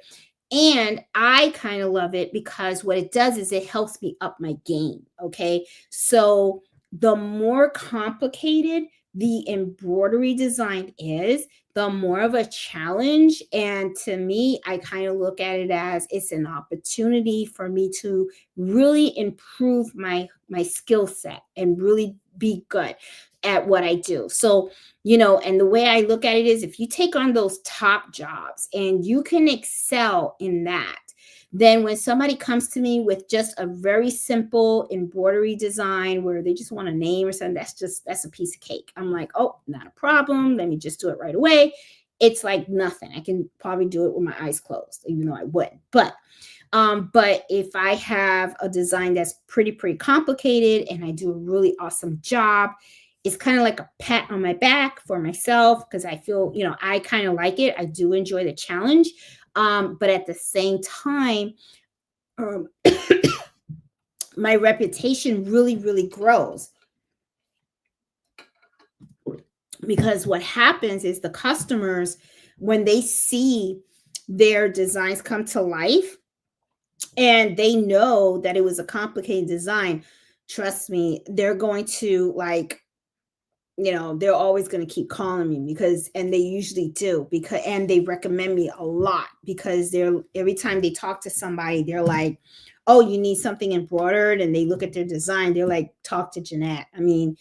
And I kind of love it because what it does is it helps me up my game. Okay. So the more complicated the embroidery design is, the more of a challenge. And to me, I kind of look at it as it's an opportunity for me to really improve my skill set and really be good at what I do. So, and the way I look at it is if you take on those top jobs and you can excel in that, then when somebody comes to me with just a very simple embroidery design where they just want a name or something, that's a piece of cake. I'm like, oh, not a problem. Let me just do it right away. It's like nothing. I can probably do it with my eyes closed, even though I wouldn't. But if I have a design that's pretty complicated and I do a really awesome job, it's kind of like a pat on my back for myself because I feel, I kind of like it. I do enjoy the challenge. But at the same time, um, my reputation really, really grows because what happens is the customers, when they see their designs come to life and they know that it was a complicated design, trust me, they're going to like, they're always going to keep calling me because, and they usually do because, and they recommend me a lot because they're, every time they talk to somebody, they're like, oh, you need something embroidered. And they look at their design. They're like, talk to Jeanette. I mean,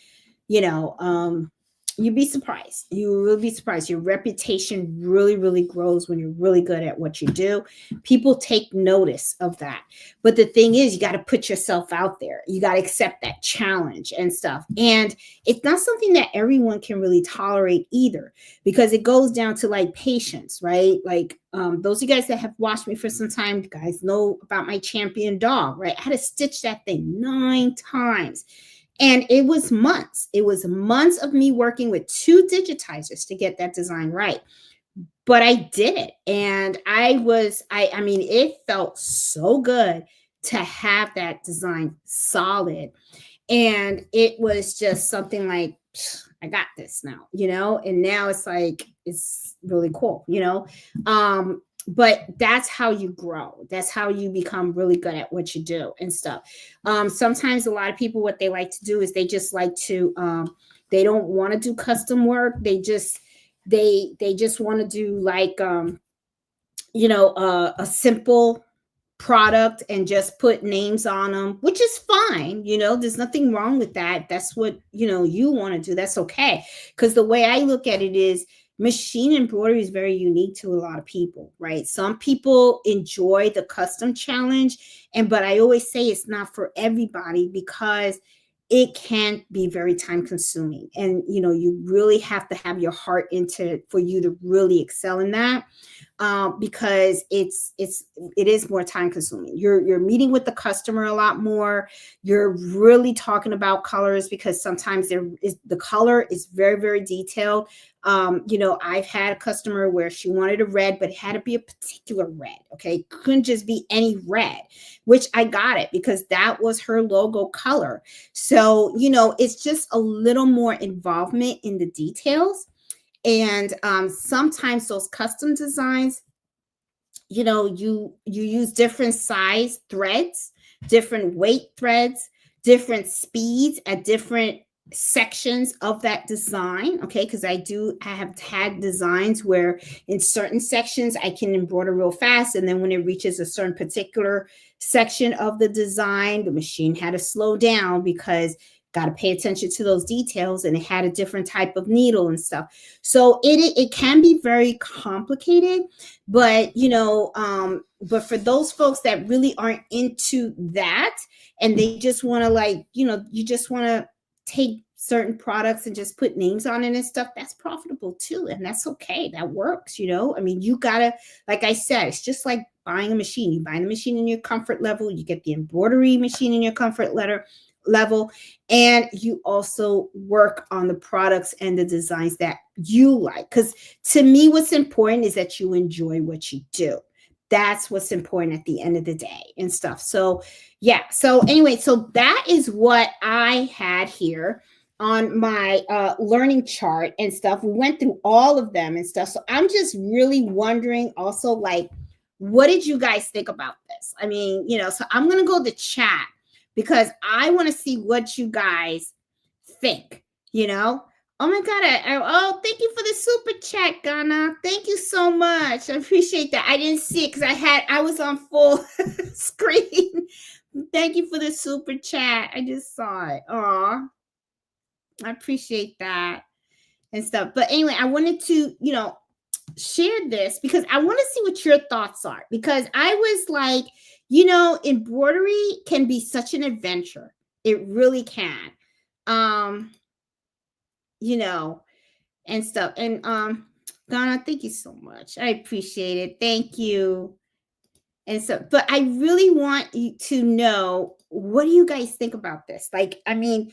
you know, you'd be surprised. You will be surprised. Your reputation really, really grows when you're really good at what you do. People take notice of that. But the thing is, you got to put yourself out there. You got to accept that challenge and stuff. And it's not something that everyone can really tolerate either, because it goes down to like patience, right? Like those of you guys that have watched me for some time, you guys know about my champion dog, right? I had to stitch that thing 9 times. And it was months. It was months of me working with 2 digitizers to get that design right. But I did it. And I mean, it felt so good to have that design solid. And it was just something like, I got this now, and now it's like, it's really cool, but that's how you grow. That's how you become really good at what you do and stuff. Sometimes a lot of people, what they like to do is they just like to, they don't want to do custom work. They just want to do like, a simple product and just put names on them, which is fine. There's nothing wrong with that. That's what, you want to do. That's okay. Because the way I look at it is, machine embroidery is very unique to a lot of people, right? Some people enjoy the custom challenge, but I always say it's not for everybody because it can be very time consuming. And, you really have to have your heart into it for you to really excel in that. Because it is more time consuming. You're meeting with the customer a lot more. You're really talking about colors because sometimes the color is very, very detailed. I've had a customer where she wanted a red, but it had to be a particular red. Okay. Couldn't just be any red, which I got it because that was her logo color. So, it's just a little more involvement in the details. And sometimes those custom designs, you use different size threads, different weight threads, different speeds at different sections of that design. Okay, because I have had designs where in certain sections I can embroider real fast, and then when it reaches a certain particular section of the design, the machine had to slow down because got to pay attention to those details, and it had a different type of needle and stuff. So it can be very complicated, but but for those folks that really aren't into that, and they just want to like, you just want to take certain products and just put names on it and stuff, that's profitable too, and that's okay. That works. I mean, you gotta, like I said, it's just like buying a machine. You buy the machine in your comfort level, you get the embroidery machine in your comfort level, and you also work on the products and the designs that you like. Because to me, what's important is that you enjoy what you do. That's what's important at the end of the day and stuff. So yeah, so anyway, so that is what I had here on my learning chart and stuff. We went through all of them and stuff. So I'm just really wondering also, like, what did you guys think about this? I mean, so I'm gonna go to chat because I want to see what you guys think. Oh my God. Oh, thank you for the super chat, Ghana. Thank you so much. I appreciate that. I didn't see it because I was on full screen. Thank you for the super chat. I just saw it. Aw, I appreciate that and stuff. But anyway, I wanted to, share this because I want to see what your thoughts are, because I was like, embroidery can be such an adventure. It really can. And stuff. And Donna, thank you so much. I appreciate it. Thank you. And so, but I really want you to know, what do you guys think about this? Like, I mean,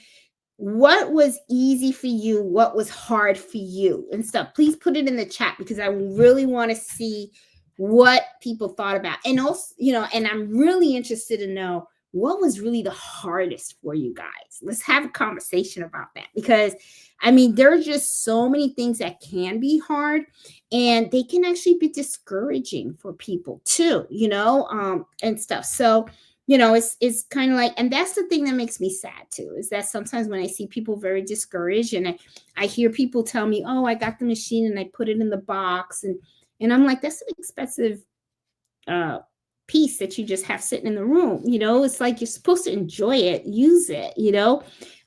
what was easy for you, what was hard for you and stuff. Please put it in the chat because I really want to see what people thought about. And also, and I'm really interested to know what was really the hardest for you guys. Let's have a conversation about that because I mean, there's just so many things that can be hard and they can actually be discouraging for people too, and stuff. So, it's kind of like, and that's the thing that makes me sad too, is that sometimes when I see people very discouraged and I hear people tell me, oh, I got the machine and I put it in the box. And I'm like, that's an expensive uh, piece that you just have sitting in the room. It's like you're supposed to enjoy it, use it.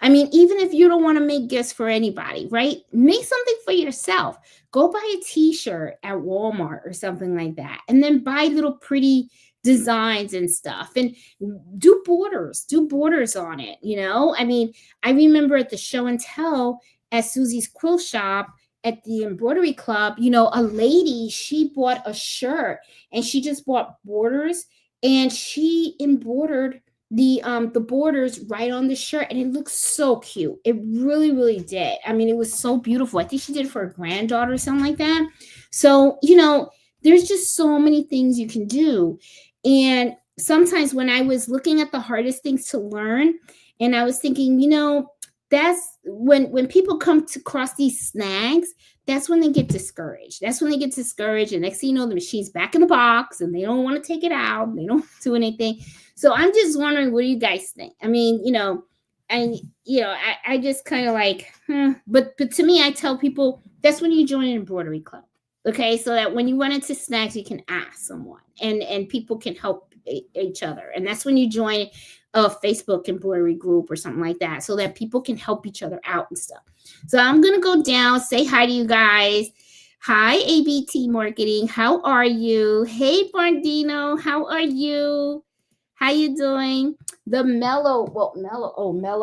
I mean, even if you don't want to make gifts for anybody, right? Make something for yourself. Go buy a t-shirt at Walmart or something like that. And then buy little pretty designs and stuff and do borders on it. I mean, I remember at the show and tell at Susie's quilt shop at the embroidery club, a lady, she bought a shirt and she just bought borders and she embroidered the borders right on the shirt and it looks so cute. It really, really did. I mean, it was so beautiful. I think she did it for her granddaughter or something like that. So, there's just so many things you can do. And sometimes when I was looking at the hardest things to learn, and I was thinking, that's when people come to cross these snags, that's when they get discouraged. And next thing you know, the machine's back in the box and they don't want to take it out. They don't do anything. So I'm just wondering, what do you guys think? I mean, I just kind of like, but to me, I tell people that's when you join an embroidery club. Okay, so that when you run into snags, you can ask someone, and people can help each other, and that's when you join a Facebook embroidery group or something like that, so that people can help each other out and stuff. So I'm gonna go down, say hi to you guys. Hi, ABT Marketing. How are you? Hey, Bardino. How are you? How you doing? Mello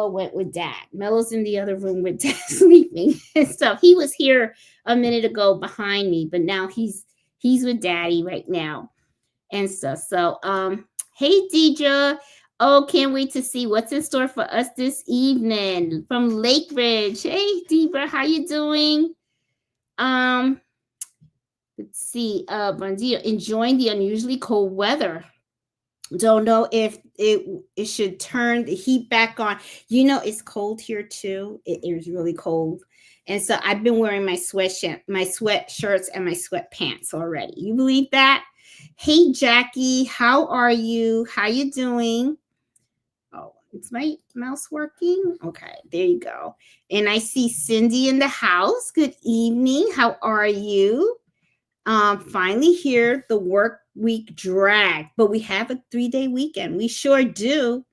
went with Dad. Mello's in the other room with Dad sleeping and stuff. He was here a minute ago behind me, but now he's with Daddy right now and stuff. So, hey, Deidre. Oh, can't wait to see what's in store for us this evening from Lake Ridge. Hey, Deidre, how you doing? Let's see. Bondito, enjoying the unusually cold weather. Don't know if it should turn the heat back on. It's cold here too. It is really cold. And so I've been wearing my sweatshirts and my sweatpants already. You believe that? Hey, Jackie, how are you? How you doing? Oh, is my mouse working? Okay, there you go. And I see Cindy in the house. Good evening. How are you? Finally here, the work week drag, but we have a 3-day weekend. We sure do.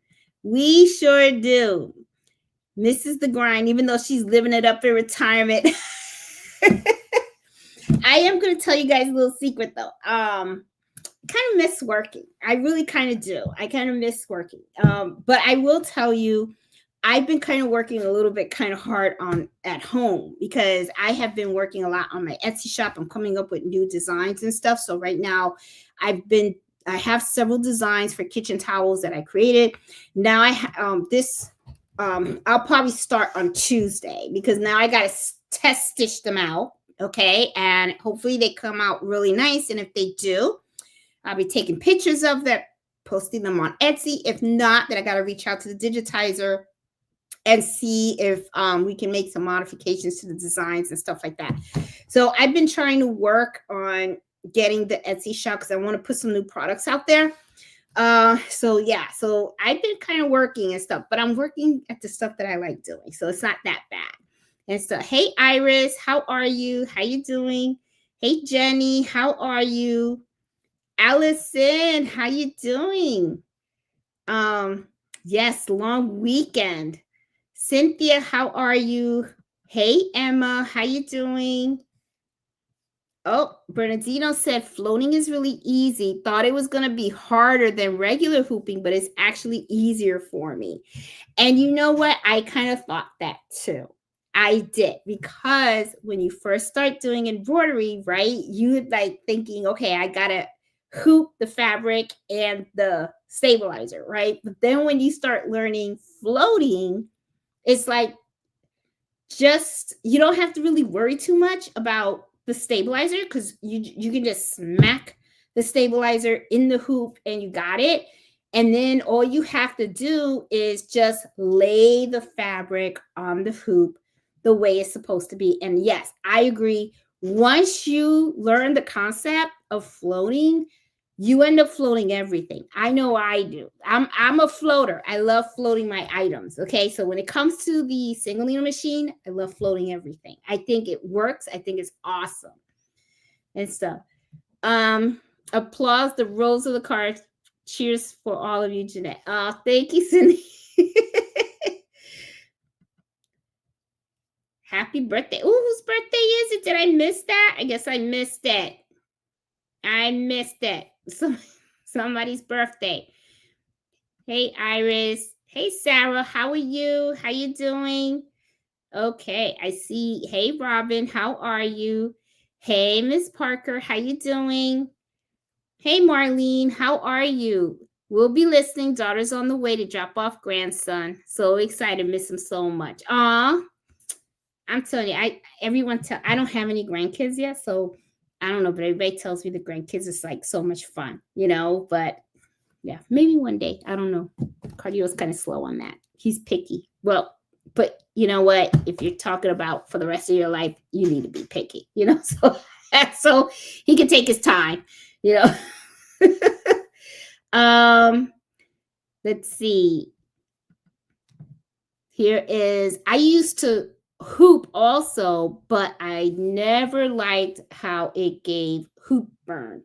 Mrs. The Grind, even though she's living it up in retirement. I am going to tell you guys a little secret though. Kind of miss working. I really kind of do. I kind of miss working. But I will tell you, I've been kind of working a little bit kind of hard at home because I have been working a lot on my Etsy shop. I'm coming up with new designs and stuff. So right now I have several designs for kitchen towels that I created. Now I'll probably start on Tuesday because now I got to test stitch them out. Okay. And hopefully they come out really nice. And if they do, I'll be taking pictures of them, posting them on Etsy. If not, then I got to reach out to the digitizer and see if we can make some modifications to the designs and stuff like that. So I've been trying to work on getting the Etsy shop because I want to put some new products out there. So I've been kind of working and stuff, but I'm working at the stuff that I like doing. So it's not that bad. And so, hey, Iris, how are you? How you doing? Hey, Jenny, how are you? Allison, how you doing? Yes, long weekend. Cynthia, how are you? Hey, Emma, how you doing? Oh, Bernardino said floating is really easy. Thought it was going to be harder than regular hooping, but it's actually easier for me. And you know what? I kind of thought that too. I did, because when you first start doing embroidery, right, you like thinking, okay, I got to hoop the fabric and the stabilizer, right? But then when you start learning floating, it's like just, you don't have to really worry too much about the stabilizer, because you can just smack the stabilizer in the hoop and you got it. And then all you have to do is just lay the fabric on the hoop the way it's supposed to be. And yes, I agree. Once you learn the concept of floating, you end up floating everything. I know I do. I'm a floater. I love floating my items. Okay. So when it comes to the single needle machine, I love floating everything. I think it works. I think it's awesome and stuff. Applause the rolls of the cards. Cheers for all of you, Jeanette. Oh, thank you, Cindy. Happy birthday. Oh, whose birthday is it? Did I miss that? I guess I missed it. I missed it. Somebody's birthday. Hey, Iris. Hey, Sarah. How are you? How you doing? Okay, I see. Hey, Robin. How are you? Hey, Miss Parker. How you doing? Hey, Marlene. How are you? We'll be listening. Daughter's on the way to drop off grandson. So excited. Miss him so much. Aw. I'm telling you, I don't have any grandkids yet, so I don't know, but everybody tells me the grandkids is like so much fun, but yeah, maybe one day. I don't know. Cardio's kind of slow on that. He's picky. Well, but you know what? If you're talking about for the rest of your life, you need to be picky, so he can take his time, Let's see. Here is, I used to hoop also, but I never liked how it gave hoop burn.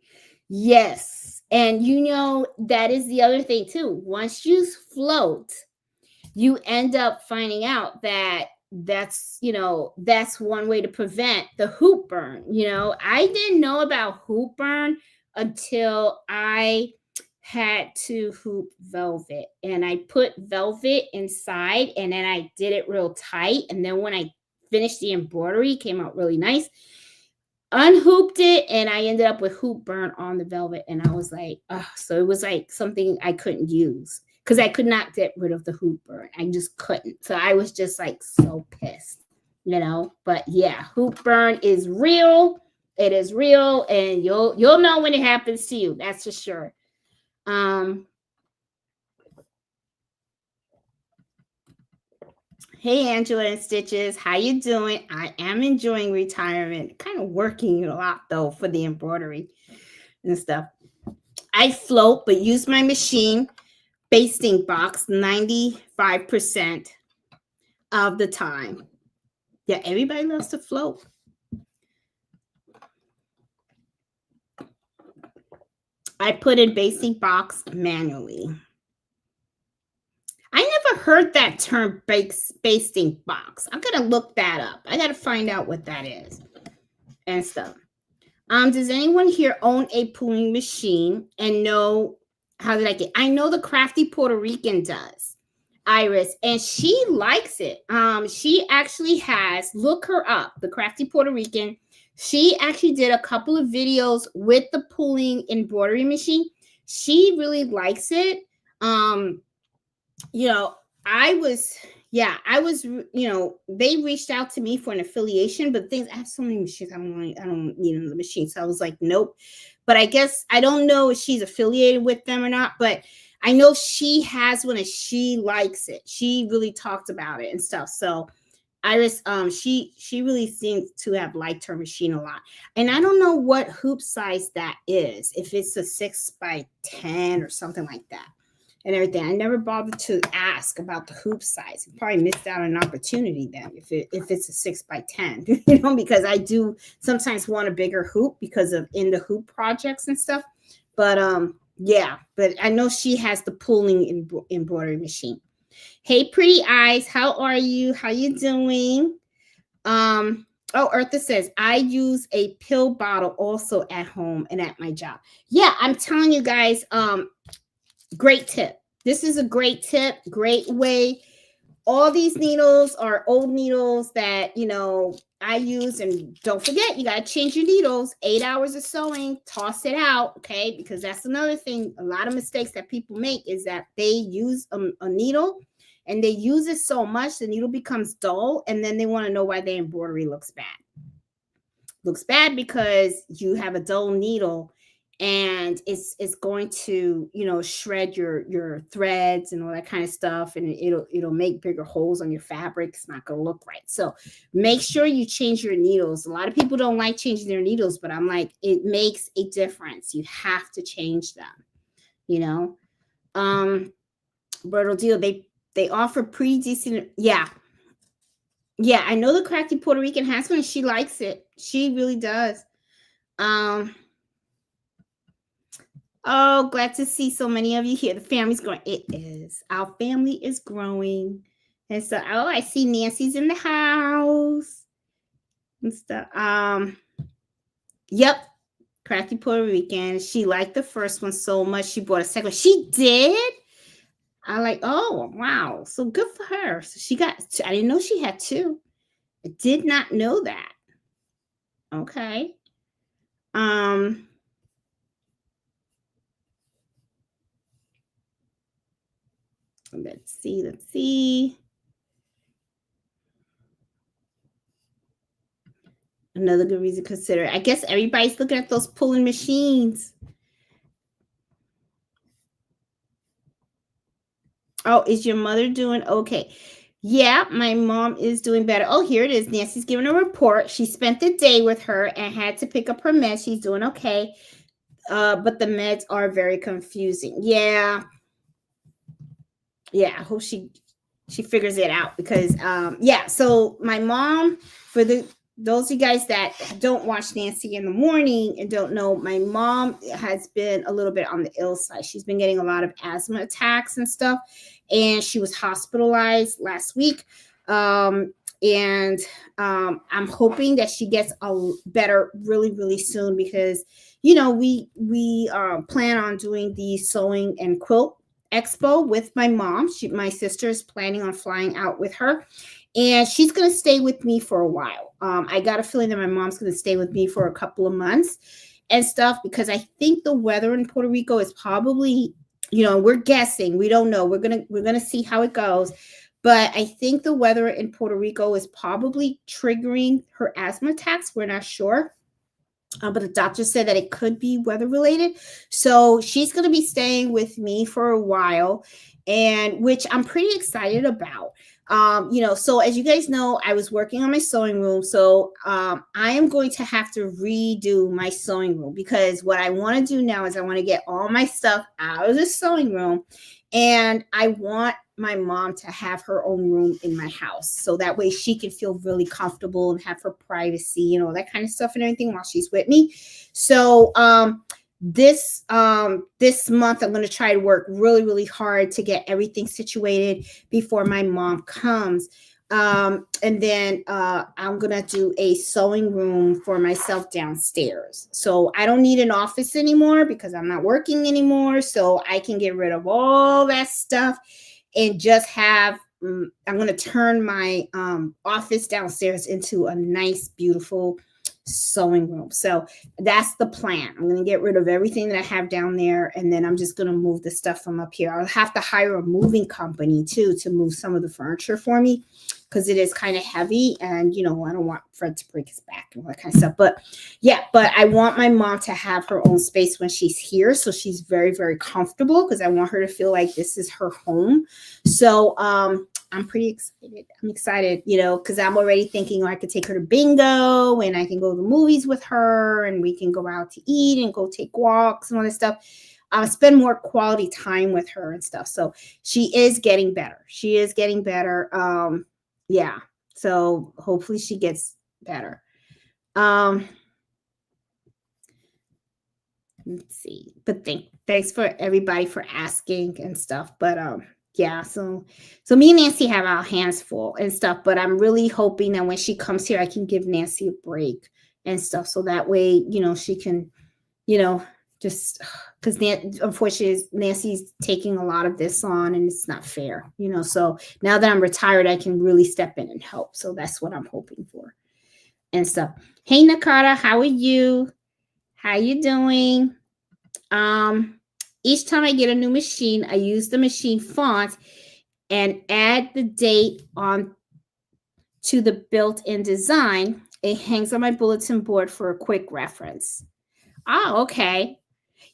Yes. And that is the other thing too. Once you float, you end up finding out that that's one way to prevent the hoop burn. I didn't know about hoop burn until I had to hoop velvet, and I put velvet inside, and then I did it real tight, and then when I finished the embroidery, it came out really nice. Unhooped it, and I ended up with hoop burn on the velvet, and I was like, oh, so it was like something I couldn't use because I could not get rid of the hoop burn. I just couldn't. So I was just like so pissed, But yeah, hoop burn is real. It is real, and you'll know when it happens to you. That's for sure. Hey, Angela and Stitches, how you doing? I am enjoying retirement. Kind of working a lot though for the embroidery and stuff. I float, but use my machine basting box 95% of the time. Yeah, everybody loves to float. I put in basting box manually. I never heard that term basting box. I'm going to look that up. I got to find out what that is and stuff. Does anyone here own a pulling machine and know how to like it? I know the Crafty Puerto Rican does, Iris, and she likes it. She actually has, look her up, the Crafty Puerto Rican. She actually did a couple of videos with the pulling embroidery machine. She really likes it. I was, they reached out to me for an affiliation, but I have so many machines. I don't need another machine. So I was like, nope. But I guess, I don't know if she's affiliated with them or not, but I know she has one and she likes it. She really talked about it and stuff. So Iris, she really seems to have liked her machine a lot. And I don't know what hoop size that is, if it's a 6x10 or something like that. And everything. I never bothered to ask about the hoop size. I probably missed out on an opportunity then if it's a 6x10, because I do sometimes want a bigger hoop because of in the hoop projects and stuff. But but I know she has the pulling embroidery machine. Hey, pretty eyes, how are you? How you doing? Eartha says, I use a pill bottle also at home and at my job. Yeah, I'm telling you guys, great tip. This is a great tip, great way. All these needles are old needles that, I use. And don't forget, you got to change your needles. 8 hours of sewing, toss it out, okay? Because that's another thing. A lot of mistakes that people make is that they use a needle and they use it so much the needle becomes dull, and then they want to know why their embroidery looks bad. Looks bad because you have a dull needle, and it's going to, you know, shred your threads and all that kind of stuff, and it'll make bigger holes on your fabric. It's not going to look right. So make sure you change your needles. A lot of people don't like changing their needles, but I'm like, it makes a difference. You have to change them, you know. Bertle deal, they offer pretty decent. Yeah, yeah, I know the cracky Puerto Rican has one, and she likes it. She really does. Um, oh, glad to see so many of you here. The family's growing. It is. Our family is growing. And so, oh, I see Nancy's in the house and stuff. Yep, cracky Puerto Rican. She liked the first one so much she bought a second one. She did. I like, oh wow, so good for her. So she got, I didn't know she had two. I did not know that. Okay. Let's see. Another good reason to consider. I guess everybody's looking at those pulling machines. Oh, is your mother doing okay? Yeah, my mom is doing better. Oh, here it is. Nancy's giving a report. She spent the day with her and had to pick up her meds. She's doing okay. But the meds are very confusing. Yeah. Yeah, I hope she figures it out, because yeah, so my mom, for those of you guys that don't watch Nancy in the morning and don't know, my mom has been a little bit on the ill side. She's been getting a lot of asthma attacks and stuff, and she was hospitalized last week. And I'm hoping that she gets better really, really soon, because you know we plan on doing the sewing and quilt expo with my mom. My sister is planning on flying out with her, and she's going to stay with me for a while. I got a feeling that my mom's going to stay with me for a couple of months and stuff, because I think the weather in Puerto Rico is probably, you know, we're guessing, we don't know. We're gonna see how it goes. But I think the weather in Puerto Rico is probably triggering her asthma attacks. We're not sure. But the doctor said that it could be weather related. So she's going to be staying with me for a while, and which I'm pretty excited about. You know, so as you guys know, I was working on my sewing room. So I am going to have to redo my sewing room, because what I want to do now is I want to get all my stuff out of the sewing room, and I want my mom to have her own room in my house, so that way she can feel really comfortable and have her privacy and all that kind of stuff and everything while she's with me. So this month I'm going to try to work really, really hard to get everything situated before my mom comes. And then I'm going to do a sewing room for myself downstairs. So I don't need an office anymore because I'm not working anymore. So I can get rid of all that stuff and just have, I'm going to turn my office downstairs into a nice, beautiful sewing room. So that's the plan. I'm going to get rid of everything that I have down there, and then I'm just going to move the stuff from up here. I'll have to hire a moving company too to move some of the furniture for me, because it is kind of heavy, and you know, I don't want Fred to break his back and all that kind of stuff. But yeah, but I want my mom to have her own space when she's here, so she's very, very comfortable, because I want her to feel like this is her home. So I'm pretty excited. I'm excited, you know, because I'm already thinking, I could take her to bingo, and I can go to the movies with her, and we can go out to eat and go take walks and all this stuff. I'll spend more quality time with her and stuff. So she is getting better. She is getting better. Yeah. So hopefully she gets better. Let's see. But thanks for everybody for asking and stuff. But yeah, so me and Nancy have our hands full and stuff, but I'm really hoping that when she comes here, I can give Nancy a break and stuff, so that way, you know, she can, you know, just because unfortunately Nancy's taking a lot of this on, and it's not fair, you know. So now that I'm retired, I can really step in and help. So that's what I'm hoping for and stuff. Hey, Nakata, how are you? How you doing? Each time I get a new machine, I use the machine font and add the date on to the built-in design. It hangs on my bulletin board for a quick reference. Oh, okay.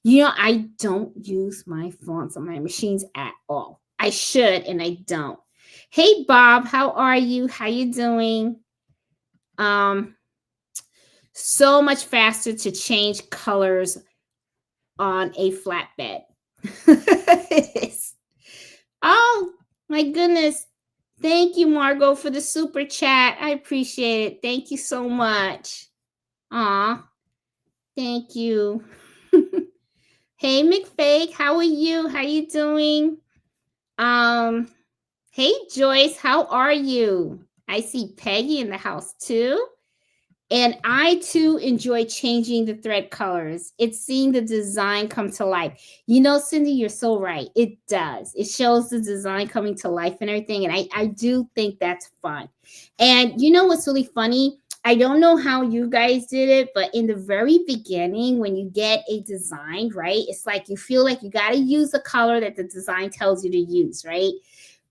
I don't use my fonts on my machines at all. I should, and I don't. Hey, Bob, how are you? How you doing? So much faster to change colors on a flatbed. It is. Oh, my goodness. Thank you, Margot, for the super chat. I appreciate it. Thank you so much. Aw, thank you. Hey, McFake, how are you? How you doing? Hey, Joyce, how are you? I see Peggy in the house too. And I too enjoy changing the thread colors. It's seeing the design come to life. Cindy, you're so right. It does. It shows the design coming to life and everything. And I do think that's fun. And you know what's really funny? I don't know how you guys did it, but in the very beginning, when you get a design, right, it's like you feel like you got to use the color that the design tells you to use, right?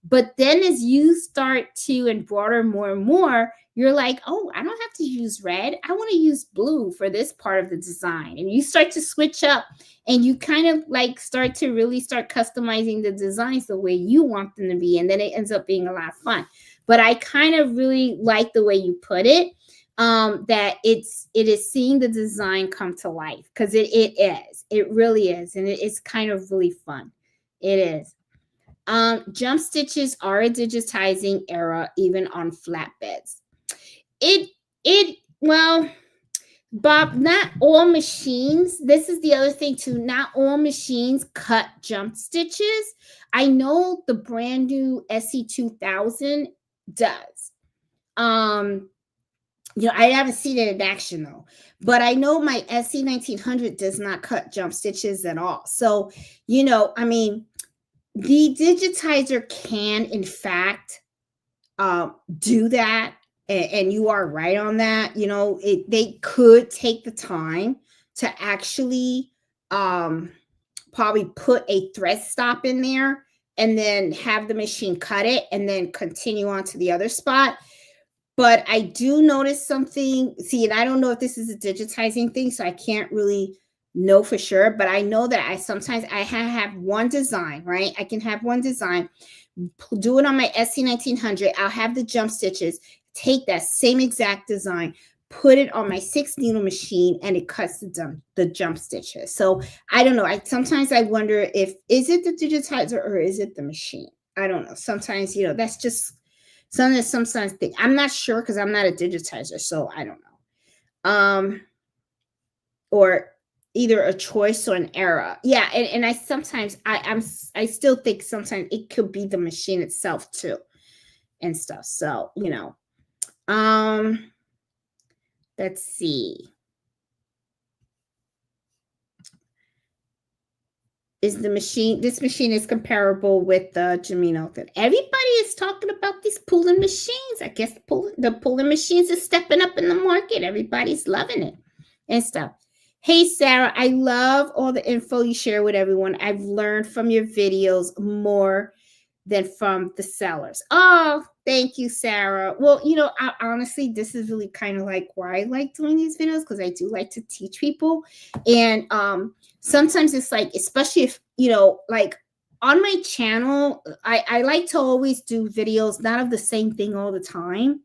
But then as you start to embroider more and more, you're like, oh, I don't have to use red. I want to use blue for this part of the design. And you start to switch up and you kind of like start to really start customizing the designs the way you want them to be. And then it ends up being a lot of fun. But I kind of really like the way you put it, that it is seeing the design come to life, because it is. It really is. And it's kind of really fun. It is. Jump stitches are a digitizing era, even on flatbeds. Well, Bob, not all machines. This is the other thing too. Not all machines cut jump stitches. I know the brand new SC2000 does. I haven't seen it in action though, but I know my SC1900 does not cut jump stitches at all. So, the digitizer can, in fact, do that. And you are right on that. They could take the time to actually probably put a thread stop in there and then have the machine cut it and then continue on to the other spot. But I do notice something. See, and I don't know if this is a digitizing thing, so I can't really know for sure. But I know that I have one design, right? I can have one design, do it on my SC1900. I'll have the jump stitches, take that same exact design, put it on my 6-needle machine, and it cuts the jump stitches. So I don't know. Sometimes I wonder is it the digitizer or is it the machine? I don't know. Sometimes, that's just something that sometimes think. I'm not sure because I'm not a digitizer, so I don't know. Or either a choice or an error. Yeah, and I sometimes I still think sometimes it could be the machine itself too, and stuff. So let's see. This machine is comparable with the Jamino. Everybody is talking about these pulling machines. I guess the pulling machines are stepping up in the market. Everybody's loving it and stuff. Hey, Sarah, I love all the info you share with everyone. I've learned from your videos more than from the sellers. Oh, thank you, Sarah. Well, honestly, this is really kind of like why I like doing these videos, because I do like to teach people. And sometimes it's like, especially if, like on my channel, I like to always do videos, not of the same thing all the time.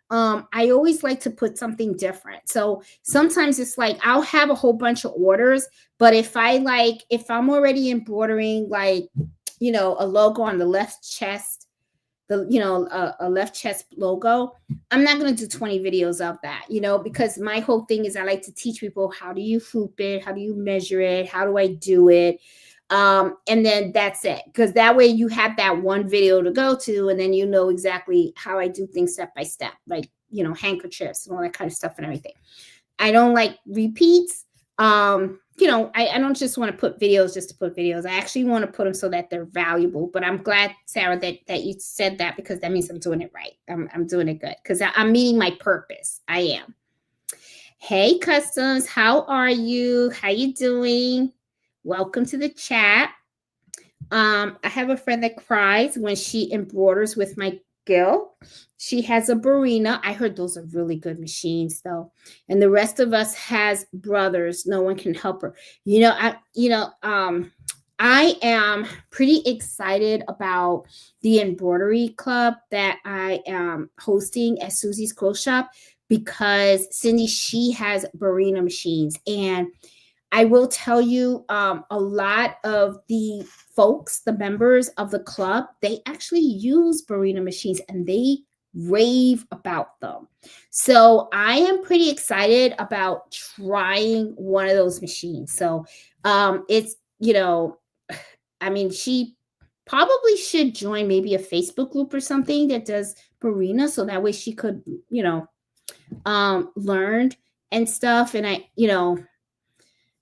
I always like to put something different. So sometimes it's like I'll have a whole bunch of orders, but if I'm already embroidering like, a logo on the left chest, a left chest logo, I'm not going to do 20 videos of that, because my whole thing is I like to teach people, how do you hoop it? How do you measure it? How do I do it? And then that's it. Because that way you have that one video to go to, and then you know exactly how I do things step by step, like, handkerchiefs and all that kind of stuff and everything. I don't like repeats. I don't just want to put videos just to put videos. I actually want to put them so that they're valuable. But I'm glad, Sarah, that you said that, because that means I'm doing it right. I'm doing it good, because I'm meeting my purpose. I am. Hey, Customs, how are you? How you doing? Welcome to the chat. I have a friend that cries when she embroiders with my Gil. She has a Barina. I heard those are really good machines though. And the rest of us has brothers. No one can help her. I am pretty excited about the embroidery club that I am hosting at Susie's Clothes Shop because Cindy, she has Barina machines. And I will tell you, a lot of the folks, the members of the club, they actually use Barina machines and they rave about them. So I am pretty excited about trying one of those machines. So it's, I mean, she probably should join maybe a Facebook group or something that does Barina so that way she could, learn and stuff. And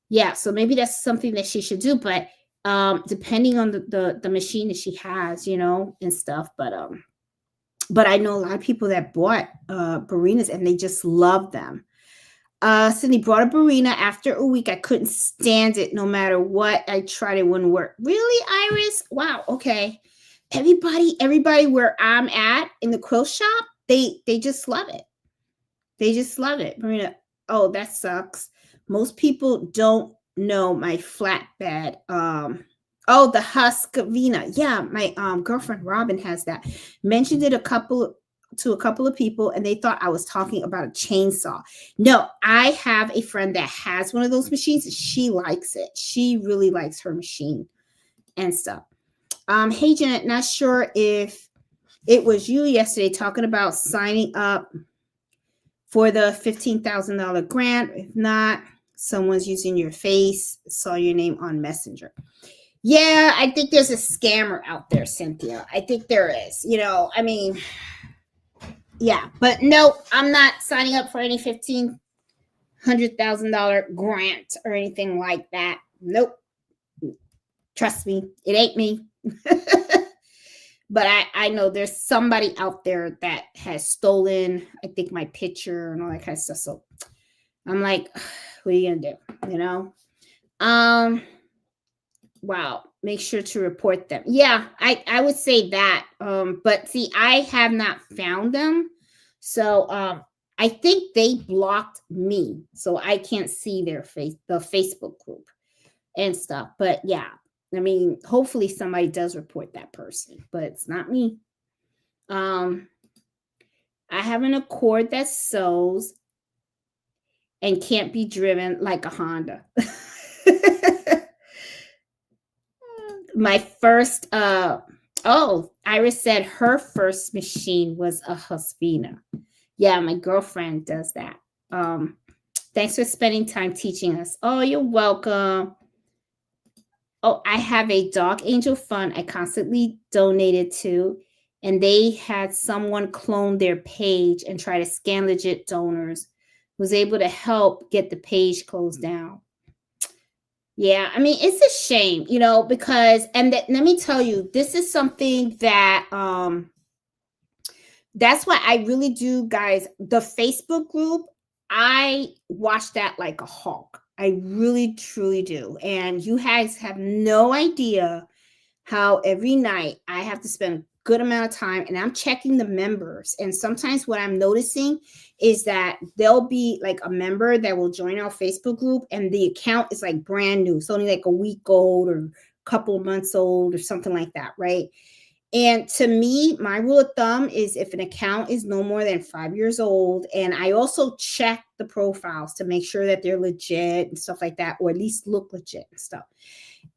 yeah, so maybe that's something that she should do, but depending on the machine that she has, and stuff. But I know a lot of people that bought Barinas and they just love them. Cindy brought a Barina. After a week, I couldn't stand it. No matter what I tried, it wouldn't work. Really, Iris? Wow. Okay. Everybody where I'm at in the quilt shop, they just love it. They just love it. Marina, oh, that sucks. Most people don't know my flatbed. Oh, the Husqvarna. Yeah, my girlfriend Robin has that. Mentioned it to a couple of people, and they thought I was talking about a chainsaw. No, I have a friend that has one of those machines. She likes it. She really likes her machine and stuff. Hey Janet, not sure if it was you yesterday talking about signing up for the $15,000 grant. If not, someone's using your face, saw your name on Messenger. Yeah, I think there's a scammer out there, Cynthia. I think there is. I mean, yeah, but no, I'm not signing up for any $1,500,000 grant or anything like that. Nope. Trust me, it ain't me. But I know there's somebody out there that has stolen, I think, my picture and all that kind of stuff. So I'm like, what are you gonna do? Wow, make sure to report them. Yeah, I would say that. But see, I have not found them. So I think they blocked me. So I can't see the Facebook group and stuff. But yeah, I mean, hopefully somebody does report that person, but it's not me. I have an Accord that sews and can't be driven like a Honda. My first, Iris said her first machine was a Husqvarna. Yeah, my girlfriend does that. Thanks for spending time teaching us. Oh, you're welcome. Oh, I have a Dog Angel Fund I constantly donated to, and they had someone clone their page and try to scam legit donors. Was able to help get the page closed down. Yeah, I mean, it's a shame, because, let me tell you, this is something that, that's why I really do, guys, the Facebook group, I watch that like a hawk. I really, truly do. And you guys have no idea how every night I have to spend a good amount of time and I'm checking the members. And sometimes what I'm noticing is that there'll be like a member that will join our Facebook group and the account is like brand new. It's only like a week old or a couple of months old or something like that, right? And to me, my rule of thumb is if an account is no more than 5 years old, and I also check the profiles to make sure that they're legit and stuff like that, or at least look legit and stuff.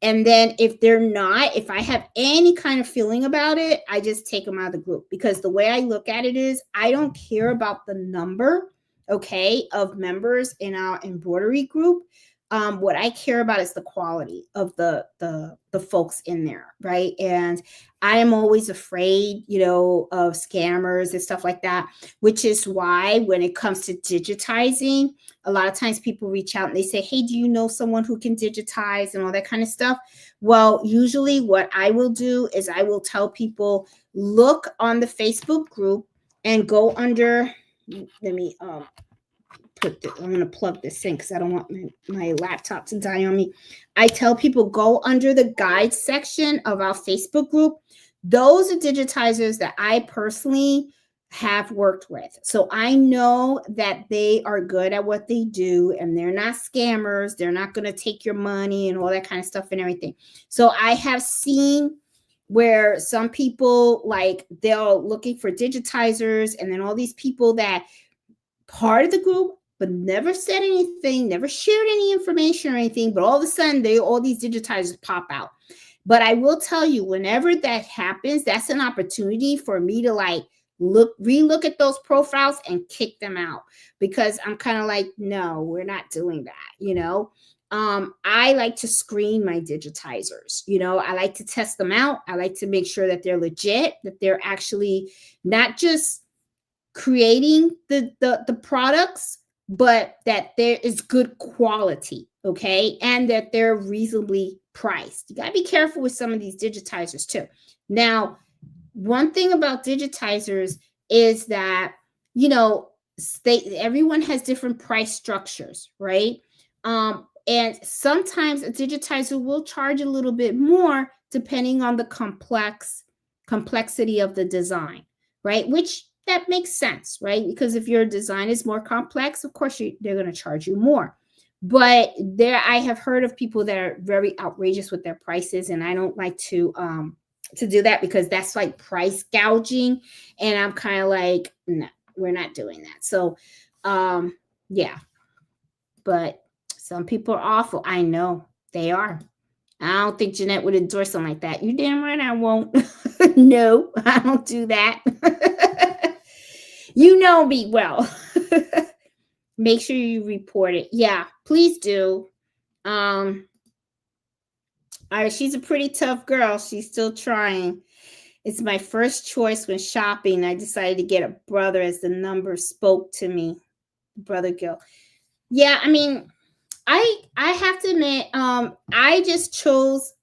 And then if they're not, if I have any kind of feeling about it, I just take them out of the group, because the way I look at it is I don't care about the number, okay, of members in our embroidery group. What I care about is the quality of the folks in there, right? And I am always afraid, of scammers and stuff like that, which is why when it comes to digitizing, a lot of times people reach out and they say, hey, do you know someone who can digitize and all that kind of stuff? Well, usually what I will do is I will tell people, look on the Facebook group and go under, let me I'm going to plug this in because I don't want my laptop to die on me. I tell people go under the guide section of our Facebook group. Those are digitizers that I personally have worked with. So I know that they are good at what they do and they're not scammers. They're not going to take your money and all that kind of stuff and everything. So I have seen where some people, like, they're looking for digitizers, and then all these people that part of the group but never said anything, never shared any information or anything, but all of a sudden all these digitizers pop out. But I will tell you, whenever that happens, that's an opportunity for me to like relook at those profiles and kick them out, because I'm kind of like, no, we're not doing that. I like to screen my digitizers. I like to test them out. I like to make sure that they're legit, that they're actually not just creating the products, but that there is good quality, okay, and that they're reasonably priced. You got to be careful with some of these digitizers too. Now, one thing about digitizers is that everyone has different price structures, right? And sometimes a digitizer will charge a little bit more depending on the complexity of the design, right? Which that makes sense, right? Because if your design is more complex, of course they're going to charge you more. But I have heard of people that are very outrageous with their prices, and I don't like to do that, because that's like price gouging, and I'm kind of like, no, we're not doing that. So yeah, but some people are awful. I know they are. I don't think Jeanette would endorse something like that. You damn right I won't. No, I don't do that. You know me well. Make sure you report it. Yeah, please do. She's a pretty tough girl. She's still trying. It's my first choice when shopping. I decided to get a brother as the number spoke to me. Brother Gil. Yeah, I mean, I have to admit, I just chose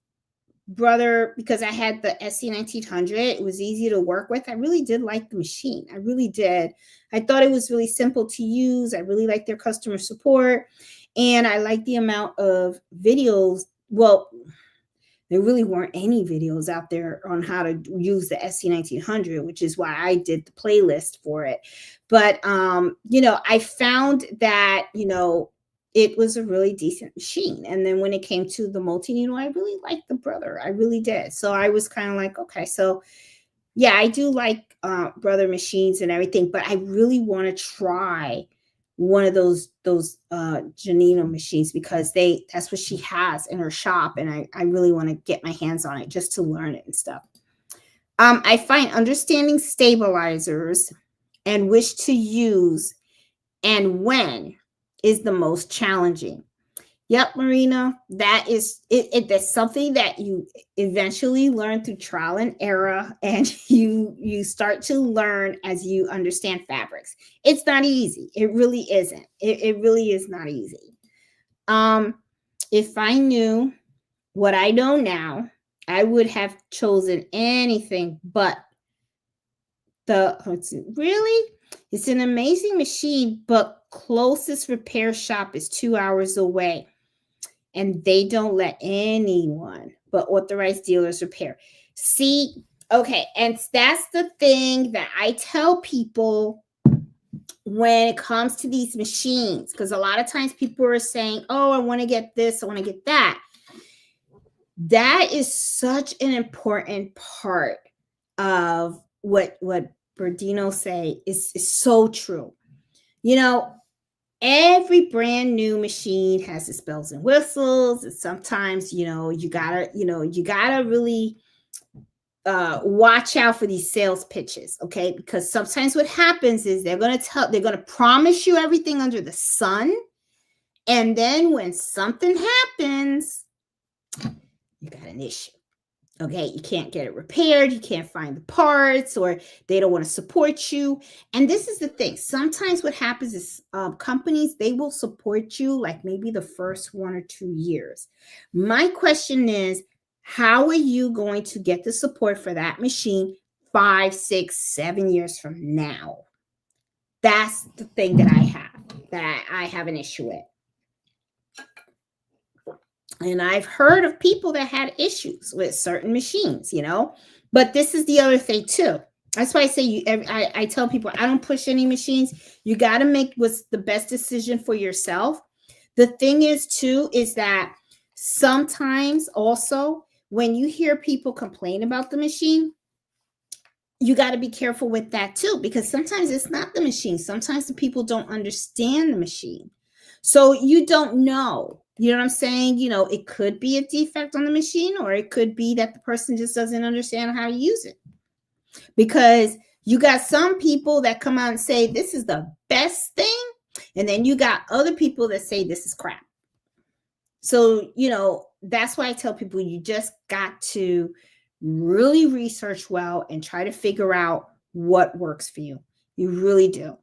brother because I had the SC1900. It was easy to work with. I really did like the machine. I really did. I thought it was really simple to use. I really liked their customer support, and I liked the amount of videos. Well, there really weren't any videos out there on how to use the SC1900, which is why I did the playlist for it. But I found that it was a really decent machine. And then when it came to the multi-needle, I really liked the brother. I really did. So I was kind of like, okay, so yeah, I do like brother machines and everything, but I really want to try one of those Janina machines, because that's what she has in her shop, and I really want to get my hands on it just to learn it and stuff. I find understanding stabilizers and which to use and when is the most challenging. Yep, Marina, that is it. That's something that you eventually learn through trial and error, and you start to learn as you understand fabrics. It's not easy. It really isn't. It really is not easy. If I knew what I know now, I would have chosen anything but really. It's an amazing machine, but closest repair shop is 2 hours away, and they don't let anyone but authorized dealers repair. See, okay, and that's the thing that I tell people when it comes to these machines, because a lot of times people are saying, oh, I want to get this, I want to get that. That is such an important part of what Berdino say is so true. Every brand new machine has its bells and whistles, and sometimes you gotta really watch out for these sales pitches, okay? Because sometimes what happens is they're gonna promise you everything under the sun, and then when something happens, you got an issue. Okay, you can't get it repaired, you can't find the parts, or they don't want to support you. And this is the thing. Sometimes what happens is companies, they will support you like maybe the first 1 or 2 years. My question is, how are you going to get the support for that machine 5, 6, 7 years from now? That's the thing that I have. that I have an issue with. And I've heard of people that had issues with certain machines, But this is the other thing too. That's why I say I tell people I don't push any machines. You got to make what's the best decision for yourself. The thing is too is that sometimes also when you hear people complain about the machine, you got to be careful with that too, because sometimes it's not the machine. Sometimes the people don't understand the machine. So you don't know. You know what I'm saying? It could be a defect on the machine, or it could be that the person just doesn't understand how to use it. Because you got some people that come out and say, this is the best thing. And then you got other people that say, this is crap. So, that's why I tell people you just got to really research well and try to figure out what works for you. You really do.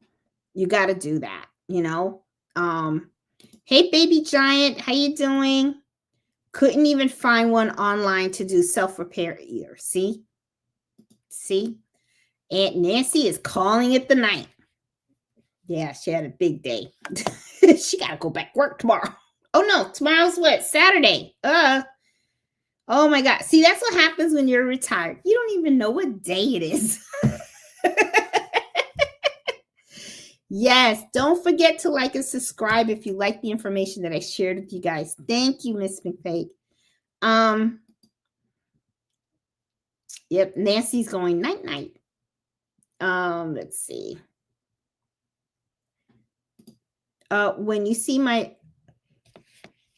You got to do that, Hey, baby giant, how you doing? Couldn't even find one online to do self-repair either. See? Aunt Nancy is calling it the night. Yeah, she had a big day. She got to go back to work tomorrow. Oh, no, tomorrow's what? Saturday. Oh, my God. See, that's what happens when you're retired. You don't even know what day it is. Yes, don't forget to like and subscribe if you like the information that I shared with you guys. Thank you, Miss McFake. Yep, Nancy's going night-night. Let's see. When you see my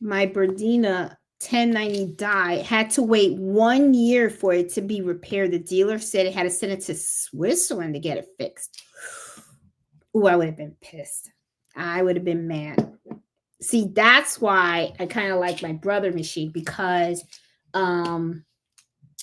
Berdina 1090 die, had to wait 1 year for it to be repaired. The dealer said it had to send it to Switzerland to get it fixed. Ooh, I would have been pissed. I would have been mad. See, that's why I kind of like my brother machine, because and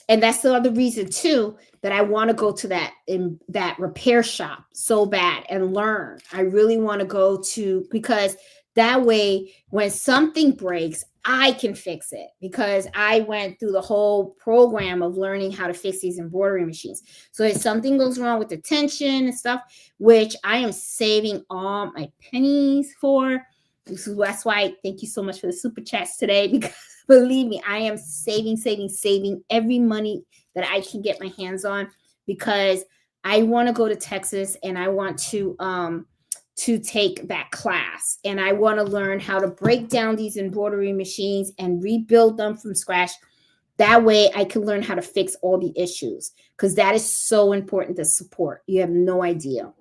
that's the other reason too that I want to go to that repair shop so bad and learn. I really want to go to, because that way when something breaks, I can fix it, because I went through the whole program of learning how to fix these embroidery machines. So if something goes wrong with the tension and stuff, which I am saving all my pennies for, so that's why thank you so much for the super chats today, because believe me, I am saving every money that I can get my hands on, because I want to go to Texas and I want to take that class, and I want to learn how to break down these embroidery machines and rebuild them from scratch. That way I can learn how to fix all the issues, because that is so important to support. You have no idea.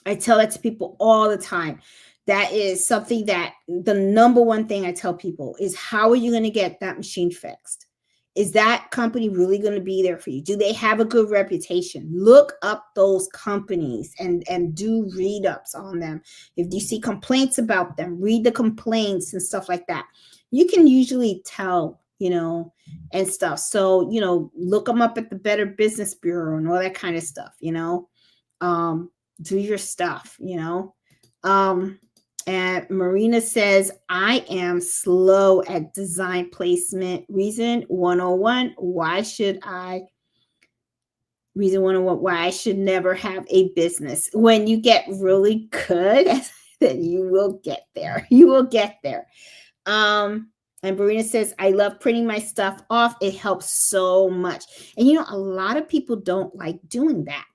I tell that to people all the time. That is something that the number one thing I tell people is, how are you going to get that machine fixed? Is that company really going to be there for you? Do they have a good reputation? Look up those companies and do read-ups on them. If you see complaints about them, read the complaints and stuff like that. You can usually tell, and stuff. So, look them up at the Better Business Bureau and all that kind of stuff, do your stuff, And Marina says, I am slow at design placement. Reason 101, Reason 101, why I should never have a business. When you get really good, then you will get there. You will get there. And Marina says, I love printing my stuff off. It helps so much. And, a lot of people don't like doing that.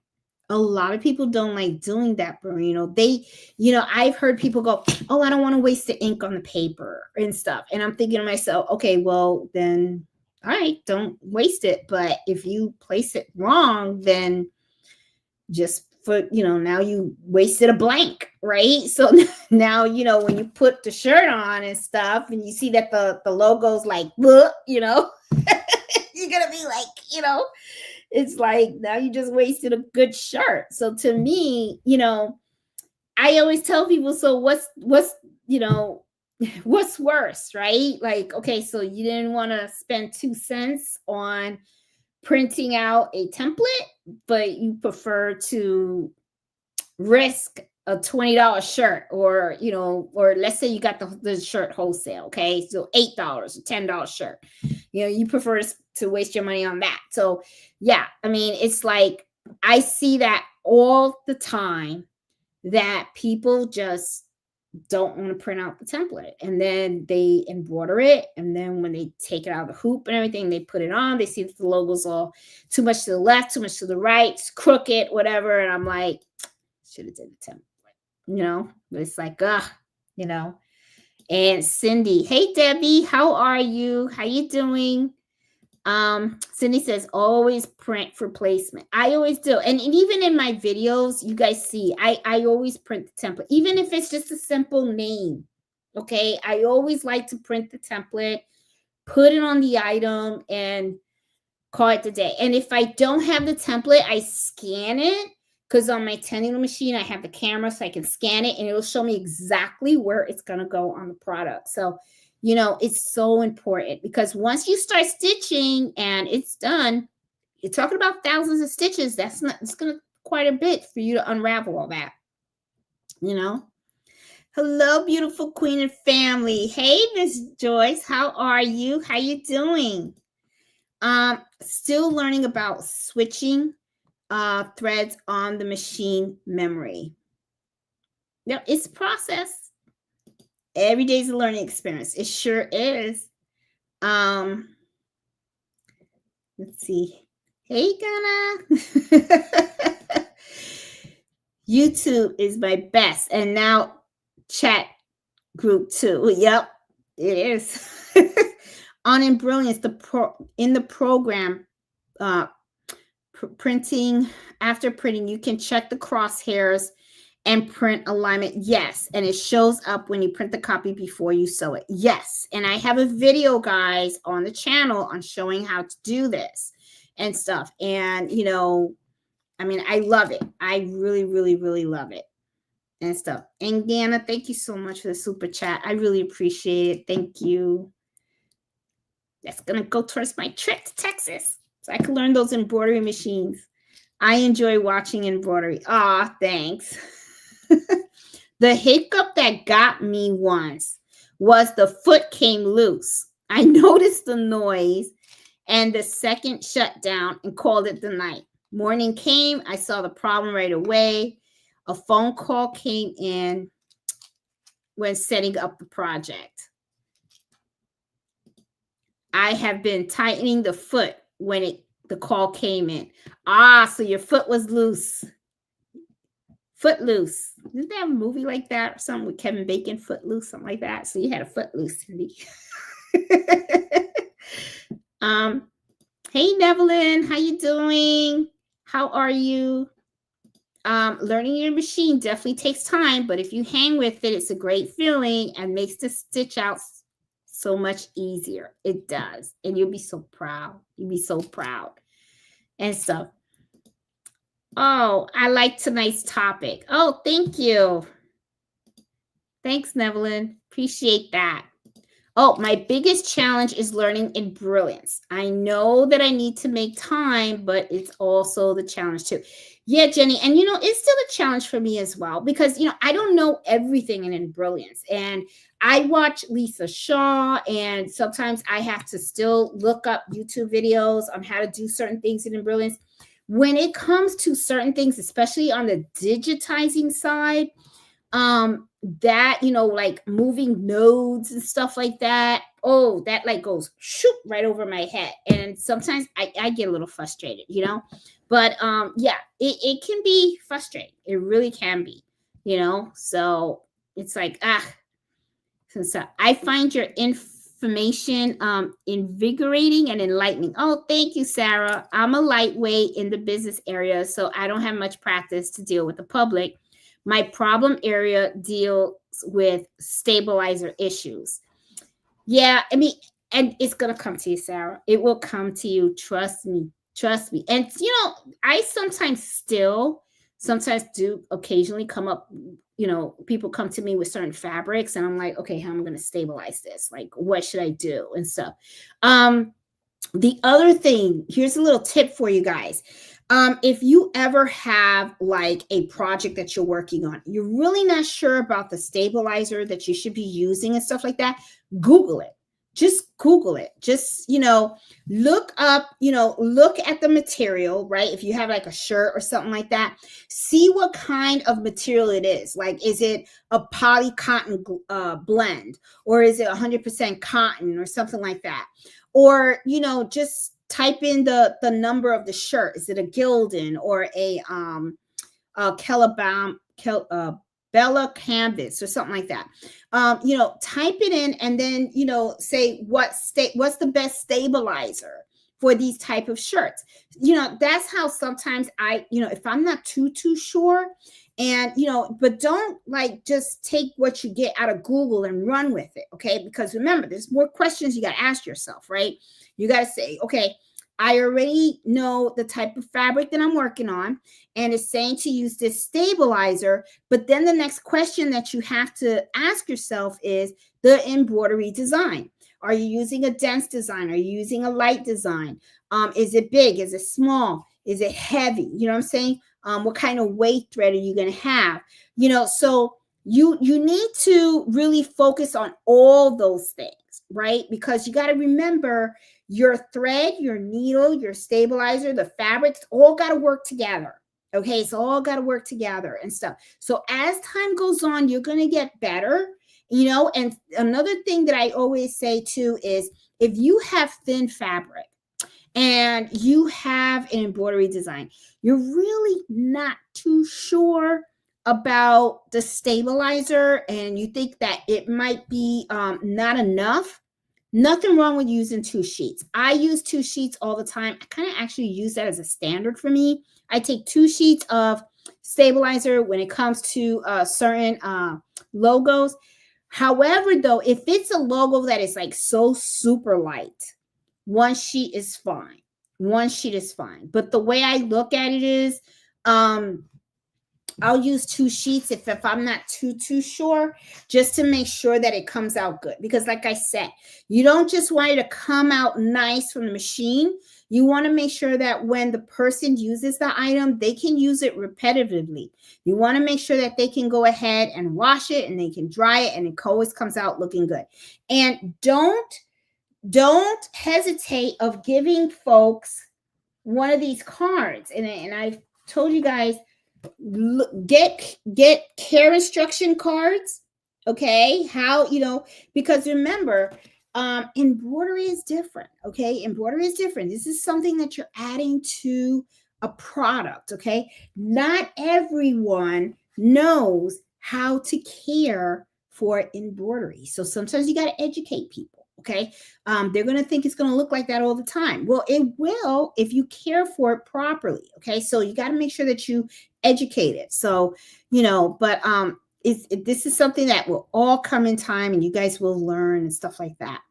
A lot of people don't like doing that, Marino. I've heard people go, oh, I don't want to waste the ink on the paper and stuff. And I'm thinking to myself, okay, well, then, all right, don't waste it. But if you place it wrong, then just now you wasted a blank, right? So now, when you put the shirt on and stuff and you see that the logo's like, you're going to be like, it's like, now you just wasted a good shirt. So to me, I always tell people, so what's worse, right? Like, okay, so you didn't want to spend 2 cents on printing out a template, but you prefer to risk a $20 shirt, or let's say you got the shirt wholesale, okay, so $8 or $10 shirt, you prefer to waste your money on that. So yeah, I mean, it's like, I see that all the time, that people just don't want to print out the template. And then they embroider it. And then when they take it out of the hoop and everything, they put it on. They see that the logo's all too much to the left, too much to the right, it's crooked, whatever. And I'm like, should have did the template, but it's like, you know. And Cindy, hey Debbie, how are you? How you doing? Cindy says always print for placement. I always do. And even in my videos, you guys see, I always print the template, even if it's just a simple name. Okay. I always like to print the template, put it on the item, and call it the day. And if I don't have the template, I scan it, because on my 10 needle machine, I have the camera, so I can scan it and it'll show me exactly where it's going to go on the product. So, it's so important, because once you start stitching and it's done, you're talking about thousands of stitches. It's going to quite a bit for you to unravel all that, Hello, beautiful queen and family. Hey, Miss Joyce, how are you? How you doing? Still learning about switching threads on the machine memory. Yep, it's a process. Every day is a learning experience. It sure is. Let's see. Hey, Ghana. YouTube is my best. And now chat group too. Yep, it is. On Embroidery, in the program, printing, after printing, you can check the crosshairs and print alignment. Yes. And it shows up when you print the copy before you sew it. Yes. And I have a video, guys, on the channel on showing how to do this and stuff. And, I love it. I really, really, really love it and stuff. And Gana, thank you so much for the super chat. I really appreciate it. Thank you. That's going to go towards my trip to Texas, so I can learn those embroidery machines. I enjoy watching embroidery. Thanks. The hiccup that got me once was the foot came loose. I noticed the noise and the second shut down and called it the night. Morning came. I saw the problem right away. A phone call came in when setting up the project. I have been tightening the foot when the call came in. So your foot was loose. Footloose. Didn't they have a movie like that or something with Kevin Bacon, Footloose, something like that? So you had a footloose. Hey, Nevelyn, how you doing? How are you? Learning your machine definitely takes time, but if you hang with it, it's a great feeling and makes the stitch out so much easier. It does. And you'll be so proud. You'll be so proud and stuff. Oh, I like tonight's topic. Oh, thank you. Thanks, Nevelyn. Appreciate that. Oh, my biggest challenge is learning in brilliance. I know that I need to make time, but it's also the challenge too. Yeah, Jenny. And, it's still a challenge for me as well, because, I don't know everything in brilliance. And I watch Lisa Shaw, and sometimes I have to still look up YouTube videos on how to do certain things in brilliance. When it comes to certain things, especially on the digitizing side, that, like moving nodes and stuff like that. Oh, that like goes shoot right over my head. And sometimes I get a little frustrated, but yeah, it can be frustrating. It really can be, so it's like, so I find your information invigorating and enlightening. Oh, thank you, Sarah. I'm a lightweight in the business area, so I don't have much practice to deal with the public. My problem area deals with stabilizer issues. Yeah, and it's going to come to you, Sarah. It will come to you. Trust me. Trust me. And, I sometimes do occasionally come up, people come to me with certain fabrics and I'm like, okay, how am I going to stabilize this? Like, what should I do and stuff? The other thing, here's a little tip for you guys. If you ever have like a project that you're working on, you're really not sure about the stabilizer that you should be using and stuff like that, Google it. just Google it. Just, look up, look at the material, right? If you have like a shirt or something like that, see what kind of material it is. Like, is it a poly cotton blend, or is it 100% cotton or something like that? Or, just type in the number of the shirt. Is it a Gildan or a Kelabam, Bella canvas or something like that? Type it in, and then, say what's the best stabilizer for these type of shirts. That's how sometimes if I'm not too sure, and but don't like just take what you get out of Google and run with it. Okay, because remember, there's more questions you got to ask yourself, right? You got to say, okay, I already know the type of fabric that I'm working on, and it's saying to use this stabilizer. But then the next question that you have to ask yourself is the embroidery design. Are you using a dense design? Are you using a light design? Is it big? Is it small? Is it heavy? You know what I'm saying? What kind of weight thread are you going to have? So you need to really focus on all those things, right? Because you got to remember, your thread, your needle, your stabilizer, the fabrics all got to work together. Okay, it's all got to work together and stuff. So as time goes on, you're going to get better, And another thing that I always say too is, if you have thin fabric and you have an embroidery design, you're really not too sure about the stabilizer, and you think that it might be not enough. Nothing wrong with using 2 sheets. I use 2 sheets all the time. I kind of actually use that as a standard for me. I take 2 sheets of stabilizer when it comes to certain logos. However, though, if it's a logo that is like so super light, 1 sheet is fine. 1 sheet is fine. But the way I look at it is, I'll use 2 sheets if I'm not too sure, just to make sure that it comes out good. Because like I said, you don't just want it to come out nice from the machine. You want to make sure that when the person uses the item, they can use it repetitively. You want to make sure that they can go ahead and wash it, and they can dry it, and it always comes out looking good. And don't hesitate of giving folks one of these cards. And I've told you guys, get care instruction cards. Okay, how, because remember, embroidery is different. Okay, embroidery is different. This is something that you're adding to a product. Okay, not everyone knows how to care for embroidery, so sometimes you got to educate people. Okay, they're going to think it's going to look like that all the time. Well, it will if you care for it properly. Okay, so you got to make sure that you educate it. So, but this is something that will all come in time, and you guys will learn and stuff like that.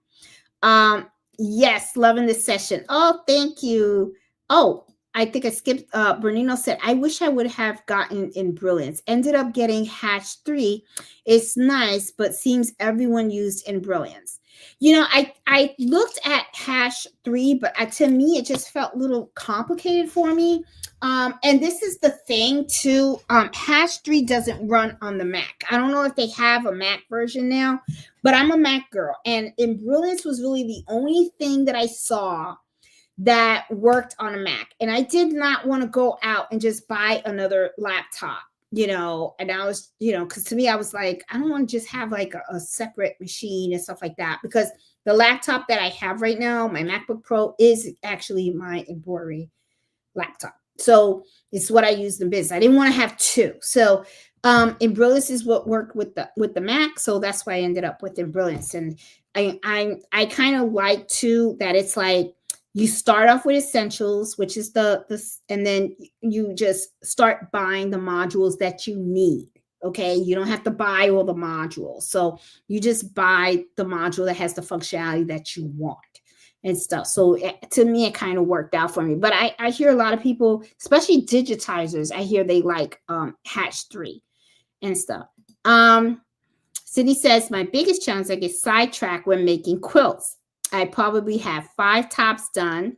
Yes, loving this session. Oh, thank you. Oh, I think I skipped. Bernino said, I wish I would have gotten in Brilliance. Ended up getting Hatch 3. It's nice, but seems everyone used in Brilliance. I looked at Hash 3, but to me, it just felt a little complicated for me. And this is the thing too. Hash 3 doesn't run on the Mac. I don't know if they have a Mac version now, but I'm a Mac girl. And Brilliance was really the only thing that I saw that worked on a Mac. And I did not want to go out and just buy another laptop. And I was, because to me, I was like, I don't want to just have like a separate machine and stuff like that, because the laptop that I have right now, my MacBook Pro, is actually my embroidery laptop. So it's what I use in business. I didn't want to have 2. So Embrilliance is what worked with the Mac. So that's why I ended up with Embrilliance. And I kind of like too that it's like, you start off with essentials, which is and then you just start buying the modules that you need. Okay, you don't have to buy all the modules, so you just buy the module that has the functionality that you want and stuff. So to me, it kind of worked out for me. But I hear a lot of people, especially digitizers, I hear they like Hatch 3 and stuff. Sydney says, my biggest challenge, I get sidetracked when making quilts. I probably have 5 tops done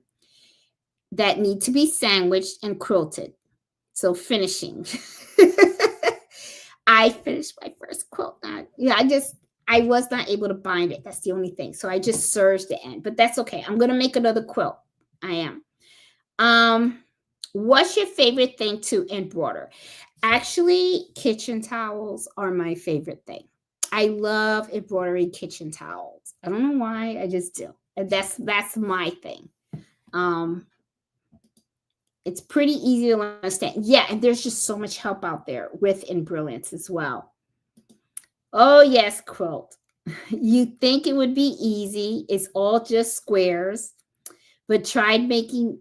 that need to be sandwiched and quilted. So finishing. I finished my first quilt. I was not able to bind it. That's the only thing. So I just serged the end, but that's okay. I'm going to make another quilt. I am. What's your favorite thing to embroider? Actually, kitchen towels are my favorite thing. I love embroidering kitchen towels. I don't know why, I just do. And that's my thing. Um, it's pretty easy to understand. Yeah, and there's just so much help out there with in Brilliance as well. Oh yes, quilt. You think it would be easy. It's all just squares, but tried making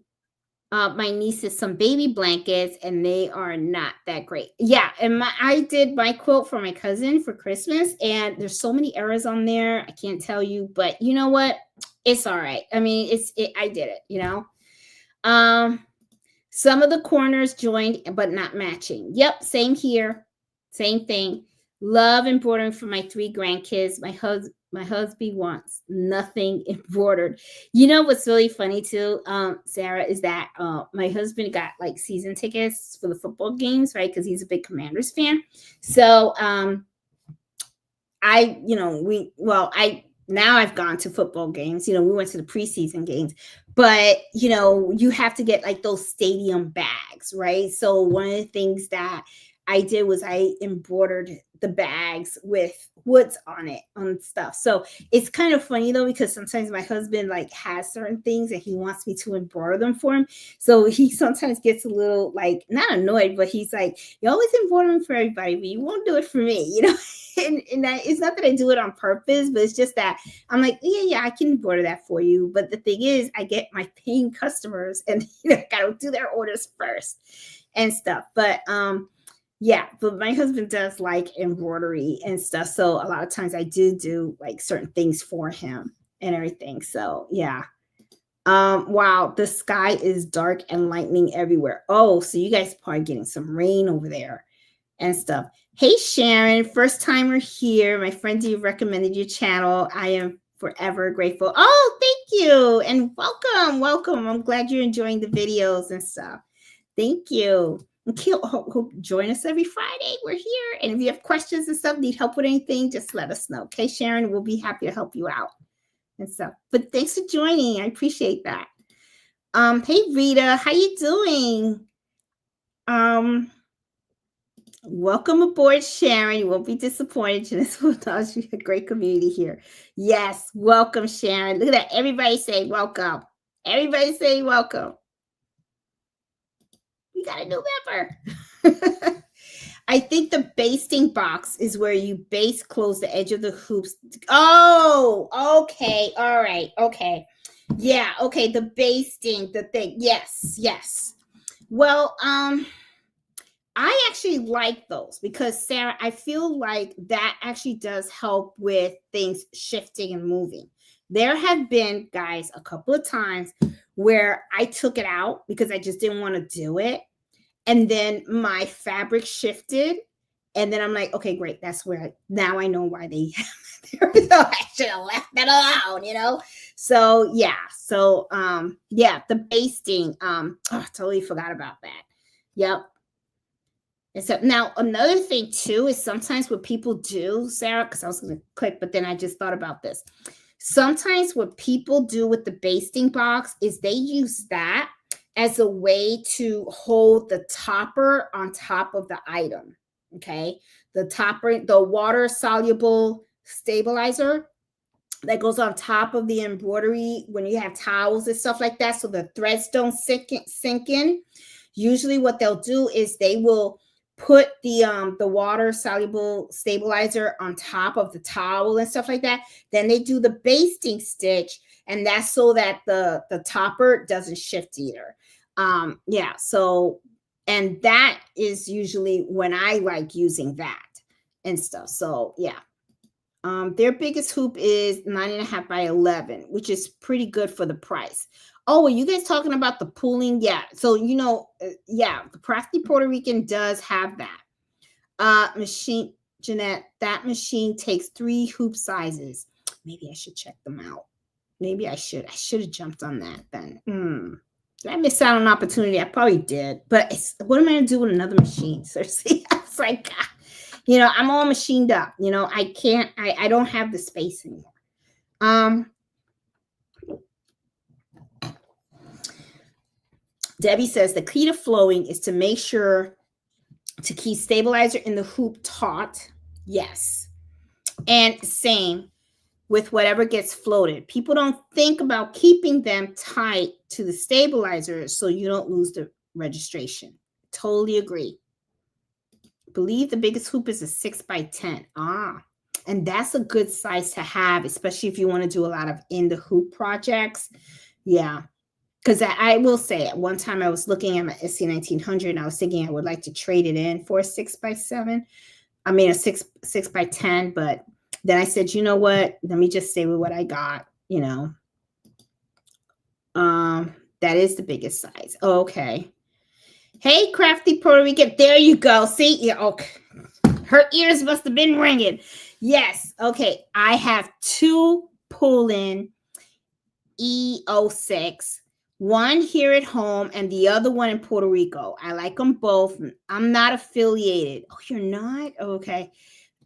my nieces some baby blankets and they are not that great. Yeah, and I did my quilt for my cousin for Christmas and there's so many errors on there. I can't tell you, but you know what? It's all right. I mean, I did it, you know. Some of the corners joined but not matching. Yep, same here. Same thing. Love embroidering for my 3 grandkids. My husband wants nothing embroidered. You know what's really funny too, Sarah, is that my husband got like season tickets for the football games, right? Because he's a big Commanders fan. So now I've gone to football games. We went to the preseason games, but you have to get like those stadium bags, right? So one of the things that I did was I embroidered the bags with woods on it on stuff. So it's kind of funny though, because sometimes my husband like has certain things and he wants me to embroider them for him. So he sometimes gets a little like not annoyed, but he's like, you always embroider them for everybody, but you won't do it for me, and it's not that I do it on purpose, but it's just that I'm like, yeah, I can embroider that for you. But the thing is, I get my paying customers and I gotta do their orders first and stuff. But yeah, but my husband does like embroidery and stuff. So a lot of times I do like certain things for him and everything. So yeah. Wow, the sky is dark and lightning everywhere. Oh, so you guys are probably getting some rain over there and stuff. Hey Sharon, first timer here. My friend you recommended your channel. I am forever grateful. Oh, thank you. And welcome. I'm glad you're enjoying the videos and stuff. Thank you. Hope join us every Friday. We're here. And if you have questions and stuff, need help with anything, just let us know. Okay, Sharon, we'll be happy to help you out and stuff. But thanks for joining. I appreciate that. Hey Rita, how you doing? Welcome aboard, Sharon. You won't be disappointed. Janice will acknowledge a great community here. Yes, welcome, Sharon. Look at that. Everybody say welcome. Everybody say welcome. We got a new member. I think the basting box is where you base close the edge of the hoops. Oh, okay. All right. Okay. Yeah. Okay. The basting, the thing. Yes. Well, I actually like those because Sarah, I feel like that actually does help with things shifting and moving. There have been, guys, a couple of times where I took it out because I just didn't want to do it. And then my fabric shifted. And then I'm like, okay, great. That's where now I know why they I should have left that alone, So yeah. So yeah, the basting. I totally forgot about that. Yep. And so now another thing too is sometimes what people do, Sarah, because I was going to click, but then I just thought about this. Sometimes what people do with the basting box is they use that as a way to hold the topper on top of the item. Okay. The topper, the water soluble stabilizer that goes on top of the embroidery when you have towels and stuff like that. So the threads don't sink in. Usually what they'll do is they will put the water soluble stabilizer on top of the towel and stuff like that. Then they do the basting stitch, and that's so that the topper doesn't shift either. Yeah, so and that is usually when I like using that and stuff. So yeah. Their biggest hoop is 9.5 by 11, which is pretty good for the price. Oh, are you guys talking about the pooling? Yeah. So, yeah, the Crafty Puerto Rican does have that. Machine, Jeanette, that machine takes 3 hoop sizes. Maybe I should check them out. Maybe I should. I should have jumped on that then. Did I miss out on an opportunity? I probably did. But what am I going to do with another machine? Seriously. I was like, I'm all machined up. I can't, I don't have the space anymore. Debbie says the key to flowing is to make sure to keep stabilizer in the hoop taut. Yes. And same with whatever gets floated. People don't think about keeping them tight to the stabilizer so you don't lose the registration. Totally agree. Believe the biggest hoop is a 6x10. And that's a good size to have, especially if you want to do a lot of in the hoop projects. Yeah. Because I will say, at one time I was looking at my SC1900 and I was thinking I would like to trade it in for a 6x7. I mean, a 6x10. But then I said, you know what? Let me just stay with what I got. That is the biggest size. Oh, okay. Hey, crafty Puerto Rican. There you go. See? Yeah, okay. Her ears must have been ringing. Yes. Okay. I have two pull-in E06. One here at home and the other one in Puerto Rico. I like them both. I'm not affiliated. Oh, you're not? Okay.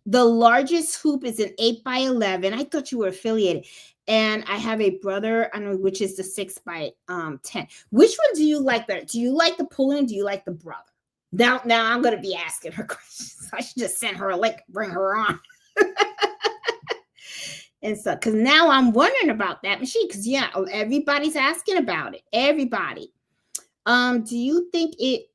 The largest hoop is an 8x11. I thought you were affiliated. And I have a brother, which is the 6x10. Which one do you like better? Do you like the pull-in? Do you like the brother? Now I'm going to be asking her questions. I should just send her a link, bring her on. And so, because now I'm wondering about that machine. Because yeah, everybody's asking about it. Everybody. Do you think it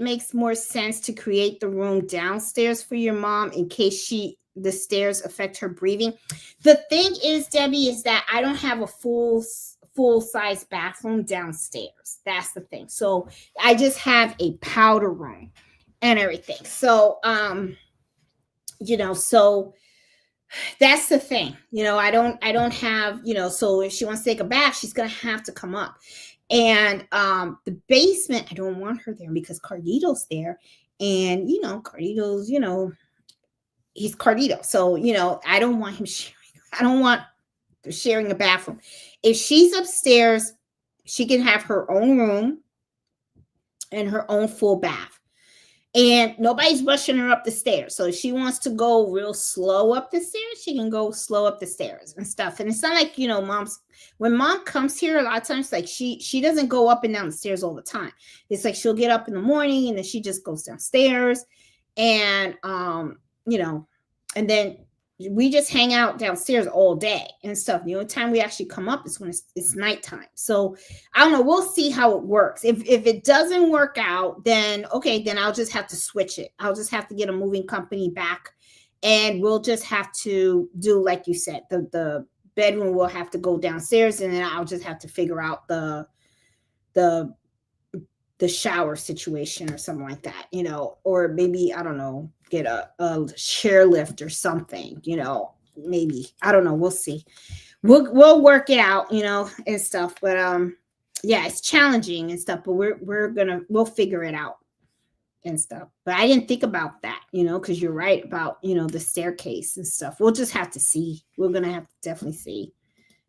makes more sense to create the room downstairs for your mom in case the stairs affect her breathing? The thing is, Debbie, is that I don't have a full size bathroom downstairs. That's the thing. So I just have a powder room and everything. So so that's the thing. I don't have, so if she wants to take a bath, she's gonna have to come up. And the basement, I don't want her there because Carlito's there. And Carlito's, he's Carlito. So, I don't want him sharing. I don't want sharing a bathroom. If she's upstairs, she can have her own room and her own full bath. And nobody's rushing her up the stairs. So if she wants to go real slow up the stairs, she can go slow up the stairs and stuff. And it's not like, when mom comes here, a lot of times, like she doesn't go up and down the stairs all the time. It's like she'll get up in the morning and then she just goes downstairs. And, and then we just hang out downstairs all day and stuff. The only time we actually come up is when it's nighttime. So I don't know. We'll see how it works. If it doesn't work out, then okay, then I'll just have to switch it. I'll just have to get a moving company back, and we'll just have to do like you said. The bedroom will have to go downstairs, and then I'll just have to figure out the shower situation or something like that, or maybe, I don't know, get a chair lift or something, maybe, I don't know. We'll see. We'll work it out, and stuff. But yeah, it's challenging and stuff, but we'll figure it out and stuff. But I didn't think about that, because you're right about, the staircase and stuff. We'll just have to see. We're going to have to definitely see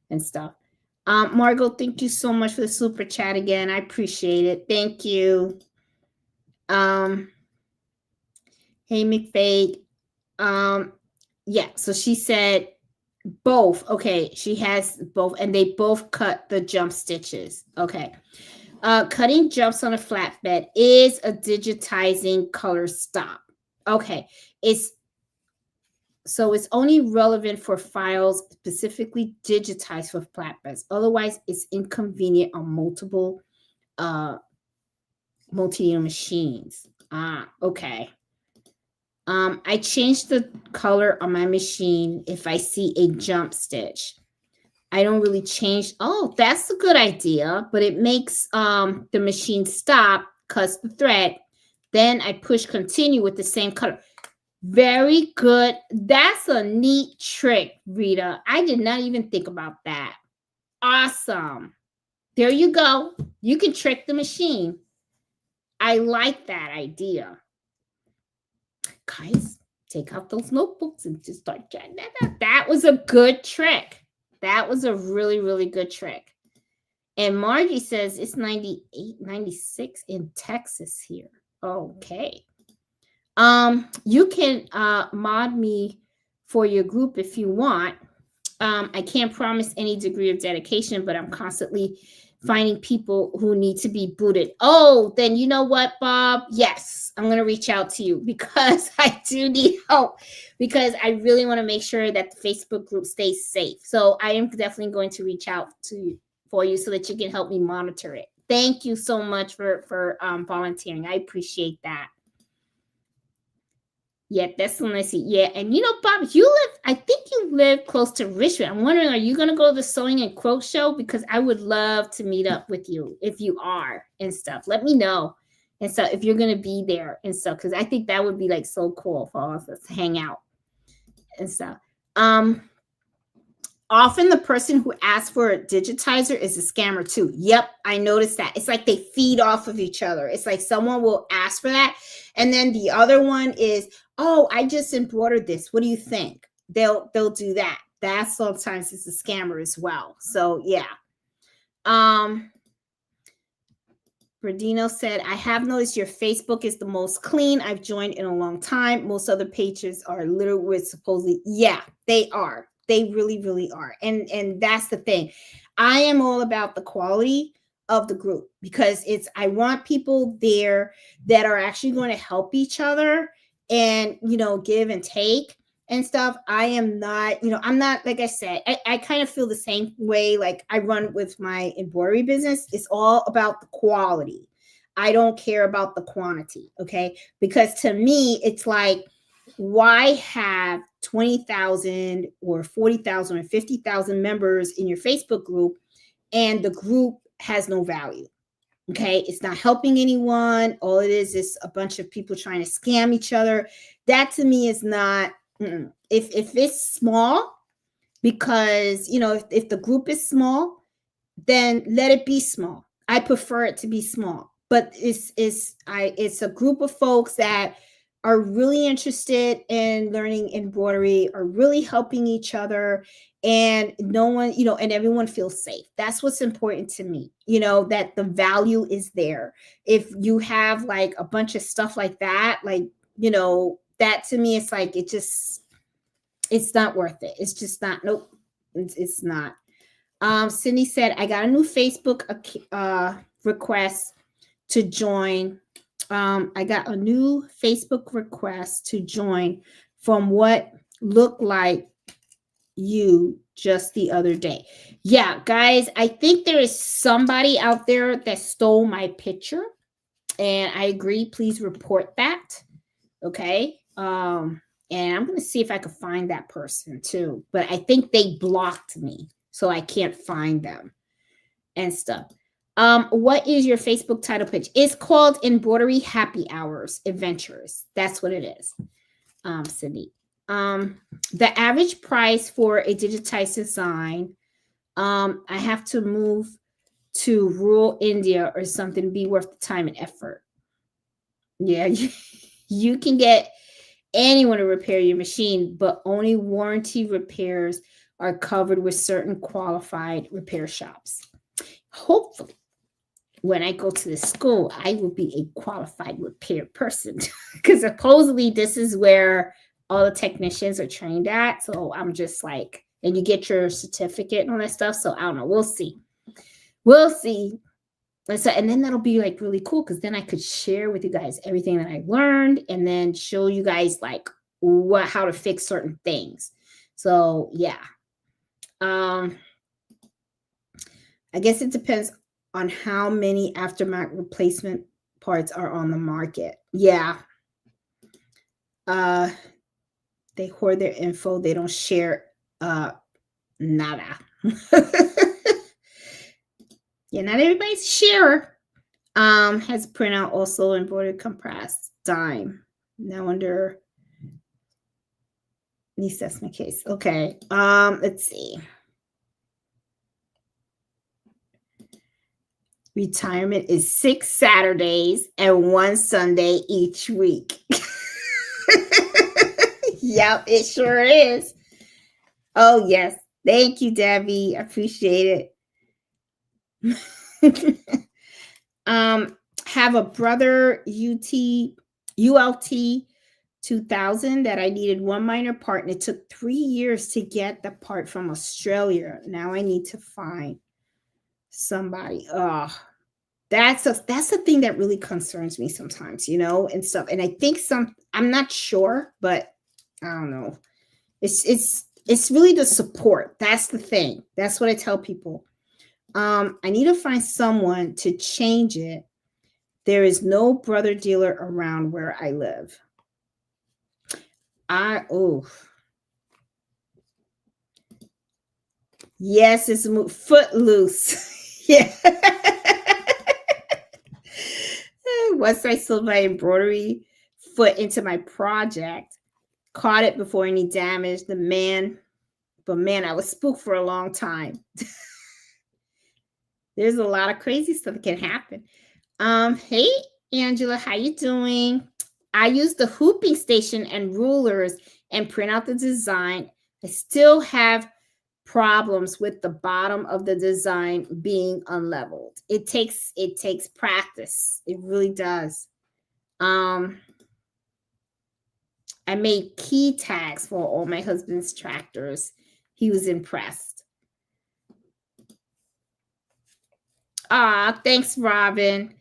and stuff. Margot, thank you so much for the super chat again. I appreciate it. Thank you. Hey, McFade. Yeah, so she said both. Okay, she has both, and they both cut the jump stitches. Okay. Cutting jumps on a flatbed is a digitizing color stop. Okay. So it's only relevant for files specifically digitized for flatbeds. Otherwise, it's inconvenient on multiple multi-unit machines. Okay. I change the color on my machine if I see a jump stitch. I don't really change. Oh, that's a good idea, but it makes the machine stop, cuts the thread. Then I push continue with the same color. Very good. That's a neat trick, Rita. I did not even think about that. Awesome. There you go. You can trick the machine. I like that idea. Guys, take out those notebooks and just start jotting that out. That was a good trick. That was a really, really good trick. And Margie says it's 98, 96 in Texas here. Okay. You can mod me for your group if you want. I can't promise any degree of dedication, but I'm constantly finding people who need to be booted. Oh, then you know what, Bob? Yes, I'm going to reach out to you because I do need help, because I really want to make sure that the Facebook group stays safe. So I am definitely going to reach out to you for you so that you can help me monitor it. Thank you so much for volunteering. I appreciate that. Yeah, that's nice. Yeah, and you know, Bob, I think you live close to Richmond. I'm wondering, are you going to go to the Sewing and Quote Show? Because I would love to meet up with you if you are and stuff. Let me know and stuff if you're going to be there and stuff, because I think that would be like so cool for all of us to hang out and stuff. Often the person who asks for a digitizer is a scammer too. Yep, I noticed that. It's like they feed off of each other. It's like someone will ask for that, and then the other one is, "Oh, I just embroidered this. What do you think?" They'll do that. That sometimes is a scammer as well. So yeah. Bradino said, I have noticed your Facebook is the most clean I've joined in a long time. Most other pages are littered with supposedly, yeah, they are. They really, really are. And that's the thing. I am all about the quality of the group, because I want people there that are actually going to help each other and, give and take and stuff. I am not, I'm not, like I said, I kind of feel the same way like I run with my embroidery business. It's all about the quality. I don't care about the quantity. Okay. Because to me, it's like, why have 20,000 or 40,000 or 50,000 members in your Facebook group and the group has no value? Okay, it's not helping anyone. All it is a bunch of people trying to scam each other. That to me is not. If it's small, because if the group is small, then let it be small. I prefer it to be small, but it's a group of folks that are really interested in learning embroidery, are really helping each other, and no one, and everyone feels safe. That's what's important to me, that the value is there. If you have like a bunch of stuff like that, like, that to me, it's like, it's not worth it. It's just not, nope, it's not. Cindy said, I got a new Facebook request to join. I got a new Facebook request to join from what looked like you just the other day. Yeah, guys, I think there is somebody out there that stole my picture, and I agree. Please report that. Okay. And I'm going to see if I can find that person too. But I think they blocked me, so I can't find them and stuff. What is your Facebook title page? It's called Embroidery Happy Hours Adventures. That's what it is, Cindy. The average price for a digitized design, I have to move to rural India or something to be worth the time and effort. Yeah, you can get anyone to repair your machine, but only warranty repairs are covered with certain qualified repair shops. Hopefully, when I go to the school, I will be a qualified repair person, because supposedly this is where all the technicians are trained at. So I'm just like, and you get your certificate and all that stuff. So I don't know. We'll see. And then that'll be like really cool, because then I could share with you guys everything that I learned, and then show you guys like how to fix certain things. So yeah. I guess it depends on how many aftermarket replacement parts are on the market. Yeah. They hoard their info. They don't share nada. Yeah, not everybody's a sharer. Has a printout also embroidered compressed dime. Now under the assessment case. Okay. Let's see. Retirement is 6 Saturdays and 1 Sunday each week. Yep, it sure is. Oh, yes. Thank you, Debbie. I appreciate it. Have a brother ULT 2000 that I needed one minor part, and it took 3 years to get the part from Australia. Now I need to find somebody. Oh, that's the thing that really concerns me sometimes, and stuff. And I think I'm not sure, but I don't know. It's really the support. That's the thing. That's what I tell people. I need to find someone to change it. There is no brother dealer around where I live. Yes, it's Footloose. Yeah. Once I sold my embroidery foot into my project, caught it before any damage. But man, I was spooked for a long time. There's a lot of crazy stuff that can happen. Hey Angela, how you doing? I use the hooping station and rulers and print out the design. I still have problems with the bottom of the design being unleveled. It takes practice. It really does. I made key tags for all my husband's tractors. He was impressed. Thanks, Robin.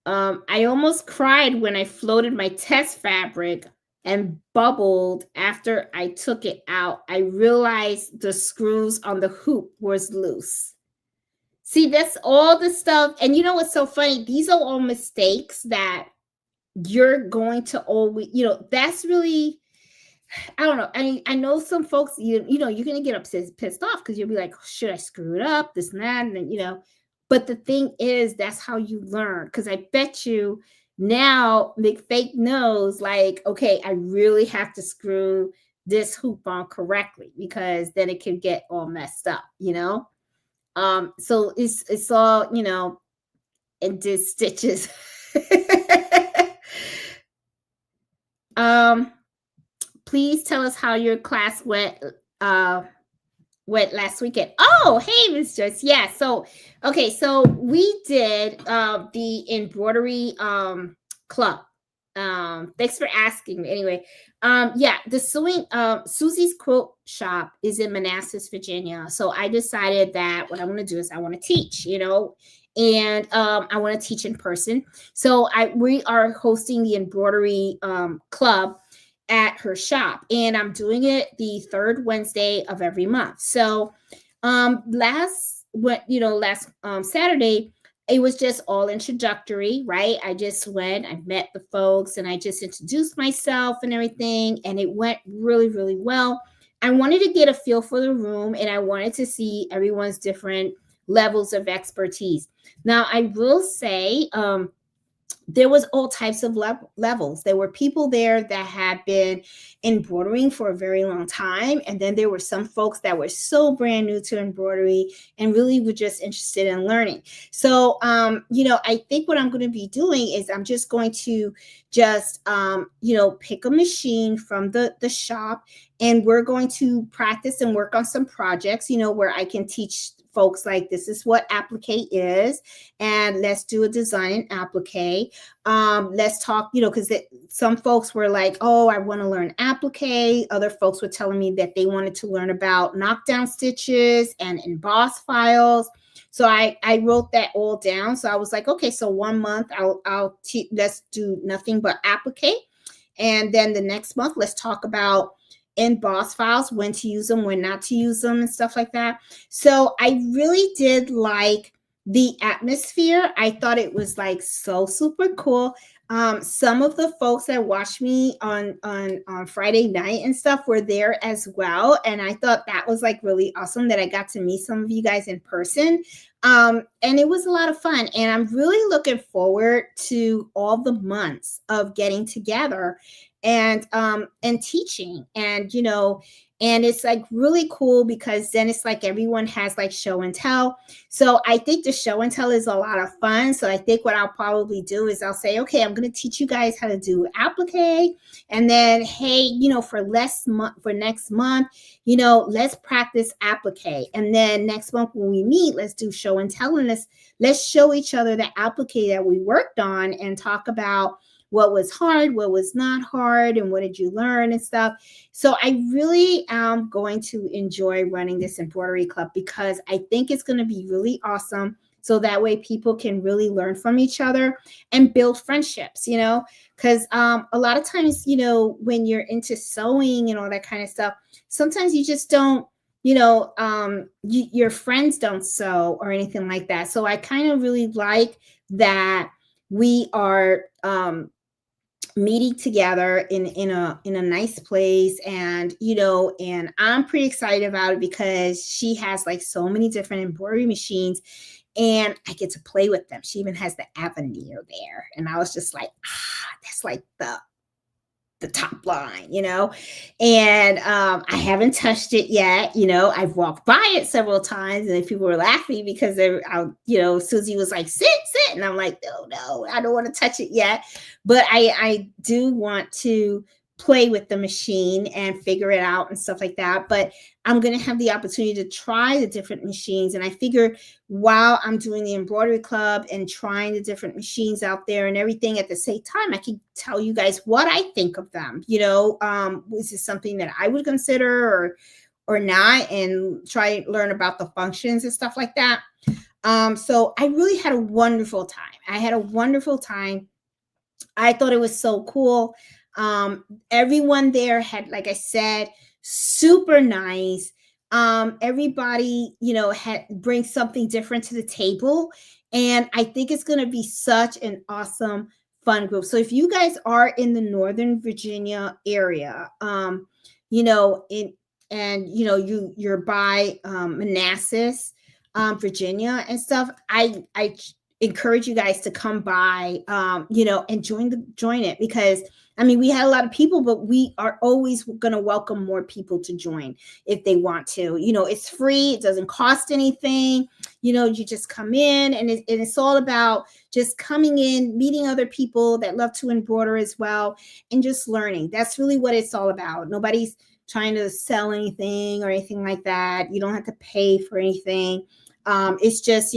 I almost cried when I floated my test fabric and bubbled after I took it out. I realized the screws on the hoop was loose. See, that's all the stuff. And you know what's so funny? These are all mistakes that you're going to always, that's really, I don't know. I know some folks, you're going to get pissed off because you'll be like, should I screw it up? This and that. And then, but the thing is, that's how you learn. Because I bet you now McFake knows, like, okay, I really have to screw this hoop on correctly because then it can get all messed up, So it's all, and did stitches. Please tell us how your class went last weekend. Oh, hey, Miss Joyce. Yeah. So, okay. So we did the embroidery club. Thanks for asking. Anyway, yeah, the sewing Susie's Quilt Shop is in Manassas, Virginia. So I decided that what I want to do is I want to teach, and I want to teach in person. So we are hosting the embroidery club at her shop, and I'm doing it the third Wednesday of every month. So last Saturday, it was just all introductory, right? I just went, I met the folks, and I just introduced myself and everything, and it went really, really well. I wanted to get a feel for the room, and I wanted to see everyone's different levels of expertise. Now, I will say, there was all types of levels. There were people there that had been embroidering for a very long time. And then there were some folks that were so brand new to embroidery and really were just interested in learning. So, I think what I'm going to be doing is I'm just going to just, pick a machine from the shop, and we're going to practice and work on some projects, where I can teach folks like, this is what applique is, and let's do a design in applique. Let's talk, because some folks were like, oh, I want to learn applique. Other folks were telling me that they wanted to learn about knockdown stitches and emboss files. So I wrote that all down. So I was like, okay, so 1 month let's do nothing but applique. And then the next month, let's talk about emboss files, when to use them, when not to use them, and stuff like that. So I really did like the atmosphere. I thought it was like so super cool. Some of the folks that watched me on Friday night and stuff were there as well. And I thought that was like really awesome that I got to meet some of you guys in person. And it was a lot of fun. And I'm really looking forward to all the months of getting together and teaching, and and it's like really cool because then it's like everyone has like show and tell. So I think the show and tell is a lot of fun. So I think what I'll probably do is I'll say, okay, I'm going to teach you guys how to do applique, and then hey, for next month, let's practice applique, and then next month when we meet, let's do show and tell, and let's show each other the applique that we worked on and talk about what was hard, what was not hard, and what did you learn and stuff. So I really am going to enjoy running this embroidery club because I think it's going to be really awesome. So that way people can really learn from each other and build friendships, because a lot of times, when you're into sewing and all that kind of stuff, sometimes you just don't, your friends don't sew or anything like that. So I kind of really like that we are meeting together in a nice place, and and I'm pretty excited about it because she has like so many different embroidery machines, and I get to play with them. She even has the Avenir there, and I was just like, that's like the top line, and I haven't touched it yet. I've walked by it several times, and people were laughing because Susie was like, sit, and I'm like, no, I don't want to touch it yet, but I do want to play with the machine and figure it out and stuff like that. But I'm going to have the opportunity to try the different machines. And I figure while I'm doing the embroidery club and trying the different machines out there and everything at the same time, I can tell you guys what I think of them. Is this something that I would consider or not, and try to learn about the functions and stuff like that. So I really had a wonderful time. I thought it was so cool. Everyone there had, like I said, super nice. Everybody, brings something different to the table. And I think it's going to be such an awesome, fun group. So if you guys are in the Northern Virginia area, you're by Manassas, Virginia and stuff, I encourage you guys to come by, and join it, because we had a lot of people, but we are always going to welcome more people to join if they want to. It's free. It doesn't cost anything. You just come in, and it's all about just coming in, meeting other people that love to embroider as well, and just learning. That's really what it's all about. Nobody's trying to sell anything or anything like that. You don't have to pay for anything. It's just,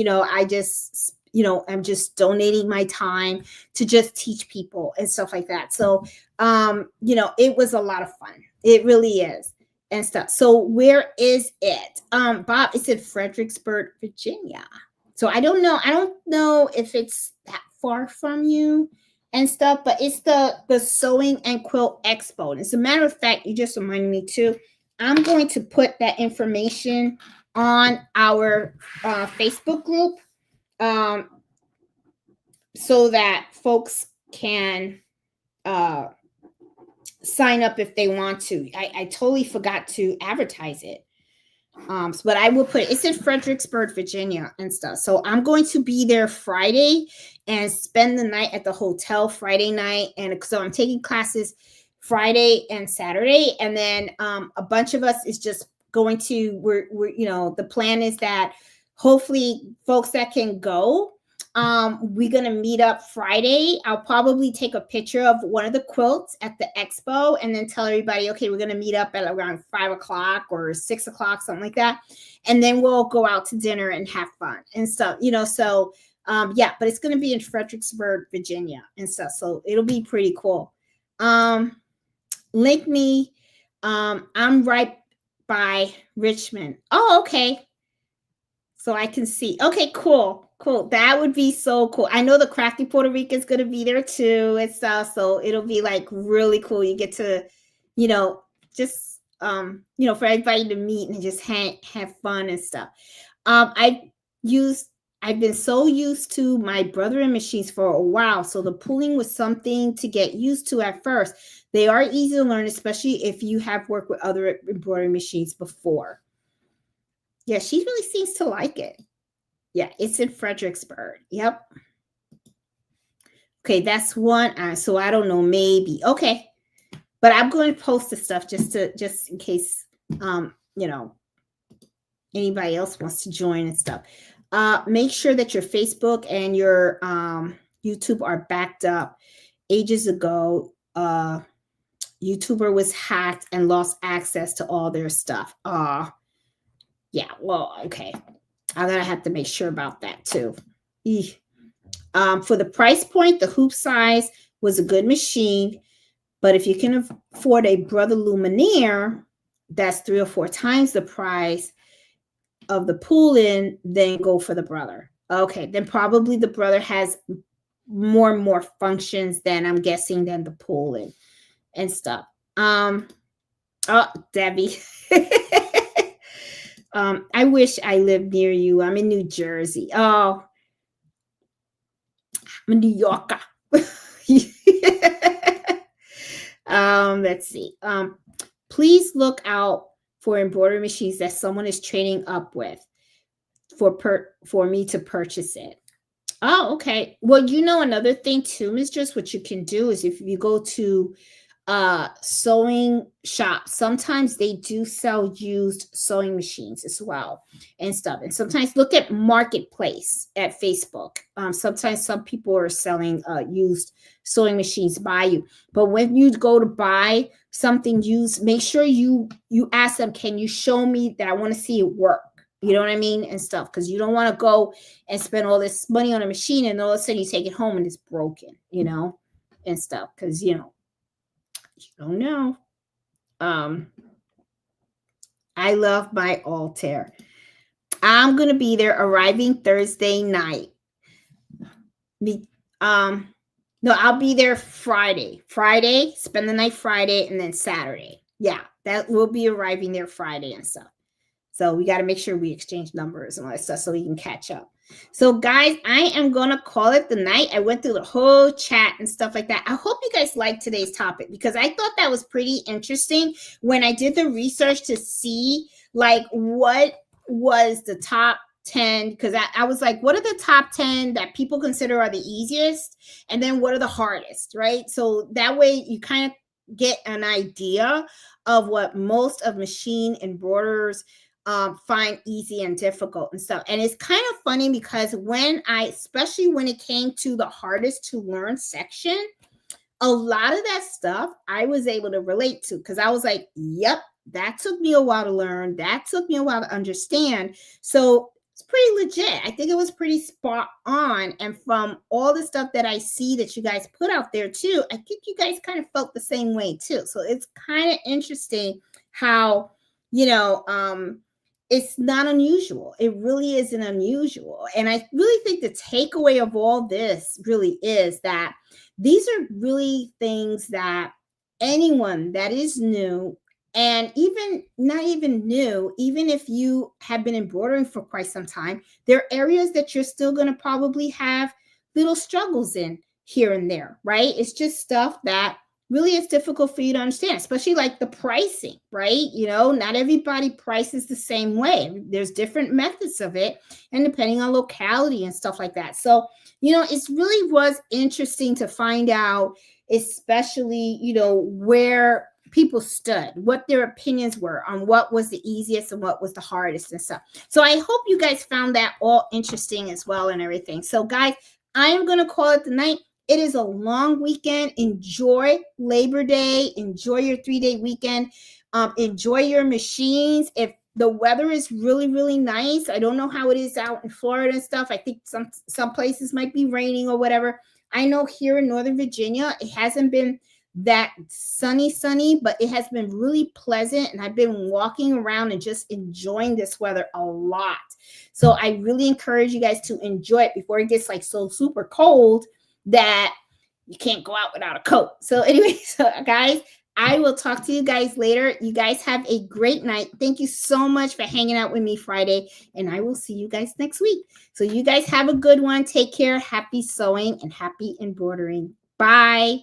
I'm just donating my time to just teach people and stuff like that. So, it was a lot of fun. It really is and stuff. So where is it? Bob, it's in Fredericksburg, Virginia. So I don't know. I don't know if it's that far from you and stuff, but it's the Sewing and Quilt Expo. And as a matter of fact, you just reminded me too, I'm going to put that information on our Facebook group, so that folks can sign up if they want to. I totally forgot to advertise it. But I will put it. It's in Fredericksburg, Virginia and stuff. So I'm going to be there Friday and spend the night at the hotel Friday night. And so I'm taking classes Friday and Saturday. And then a bunch of us is just going to, we're the plan is that hopefully folks that can go, we're going to meet up Friday. I'll probably take a picture of one of the quilts at the expo and then tell everybody, okay, we're going to meet up at around 5:00 or 6:00, something like that. And then we'll go out to dinner and have fun and stuff, so, but it's going to be in Fredericksburg, Virginia and stuff. So it'll be pretty cool. Link me. I'm right by Richmond. Oh, okay. So I can see. Okay, cool. That would be so cool. I know the Crafty Puerto Rican is going to be there too and stuff. So it'll be like really cool. You get to, just, for everybody to meet and just have fun and stuff. I've been so used to my brothering machines for a while. So the pulling was something to get used to at first. They are easy to learn, especially if you have worked with other embroidery machines before. Yeah, she really seems to like it. Yeah, it's in Fredericksburg. Yep. Okay, that's one. So I don't know, maybe. Okay. But I'm going to post the stuff just in case anybody else wants to join and stuff. Make sure that your Facebook and your YouTube are backed up. Ages ago, YouTuber was hacked and lost access to all their stuff. Yeah, well, okay. I'm going to have to make sure about that too. For the price point, the hoop size was a good machine. But if you can afford a Brother Luminaire, that's 3 or 4 times the price of the pull-in, then go for the Brother. Okay, then probably the Brother has more and more functions than I'm guessing than the pull-in and stuff. Oh, Debbie. I wish I lived near you. I'm in New Jersey. Oh, I'm a New Yorker. Let's see. Please look out for embroidery machines that someone is trading up with for me to purchase it. Oh, okay. Well, another thing too, Mistress, what you can do is if you go to sewing shops, sometimes they do sell used sewing machines as well and stuff. And sometimes look at Marketplace at Facebook. Sometimes some people are selling used sewing machines by you. But when you go to buy something used, make sure you ask them, can you show me that? I want to see it work. You know what I mean? And stuff. Because you don't want to go and spend all this money on a machine and all of a sudden you take it home and it's broken, and stuff. Because, you don't know. I love my Altair. I'm going to be there arriving Thursday night. No, I'll be there Friday, spend the night Friday, and then Saturday. Yeah, that will be arriving there Friday and stuff. So we got to make sure we exchange numbers and all that stuff so we can catch up. So guys, I am going to call it the night. I went through the whole chat and stuff like that. I hope you guys liked today's topic because I thought that was pretty interesting when I did the research to see like what was the top 10, because I was like, what are the top 10 that people consider are the easiest? And then what are the hardest, right? So that way you kind of get an idea of what most of machine embroiderers find easy and difficult and stuff. And it's kind of funny because especially when it came to the hardest to learn section, a lot of that stuff I was able to relate to because I was like, yep, that took me a while to learn. That took me a while to understand. So it's pretty legit. I think it was pretty spot on. And from all the stuff that I see that you guys put out there too, I think you guys kind of felt the same way too. So it's kind of interesting how, it's not unusual. It really isn't unusual. And I really think the takeaway of all this really is that these are really things that anyone that is new, and even not even new, even if you have been embroidering for quite some time, there are areas that you're still going to probably have little struggles in here and there, right? It's just stuff that really is difficult for you to understand, especially like the pricing, right? Not everybody prices the same way. There's different methods of it, and depending on locality and stuff like that. So, it really was interesting to find out, especially, where people stood, what their opinions were on what was the easiest and what was the hardest and stuff. So I hope you guys found that all interesting as well and everything. So guys, I am going to call it the night. It is a long weekend. Enjoy Labor Day. Enjoy your 3-day weekend. Enjoy your machines. If the weather is really, really nice, I don't know how it is out in Florida and stuff. I think some places might be raining or whatever. I know here in Northern Virginia, it hasn't been that sunny, but it has been really pleasant. And I've been walking around and just enjoying this weather a lot. So I really encourage you guys to enjoy it before it gets like so super cold that you can't go out without a coat. So anyway, so guys, I will talk to you guys later. You guys have a great night. Thank you so much for hanging out with me Friday, and I will see you guys next week. So you guys have a good one. Take care. Happy sewing and happy embroidering. Bye.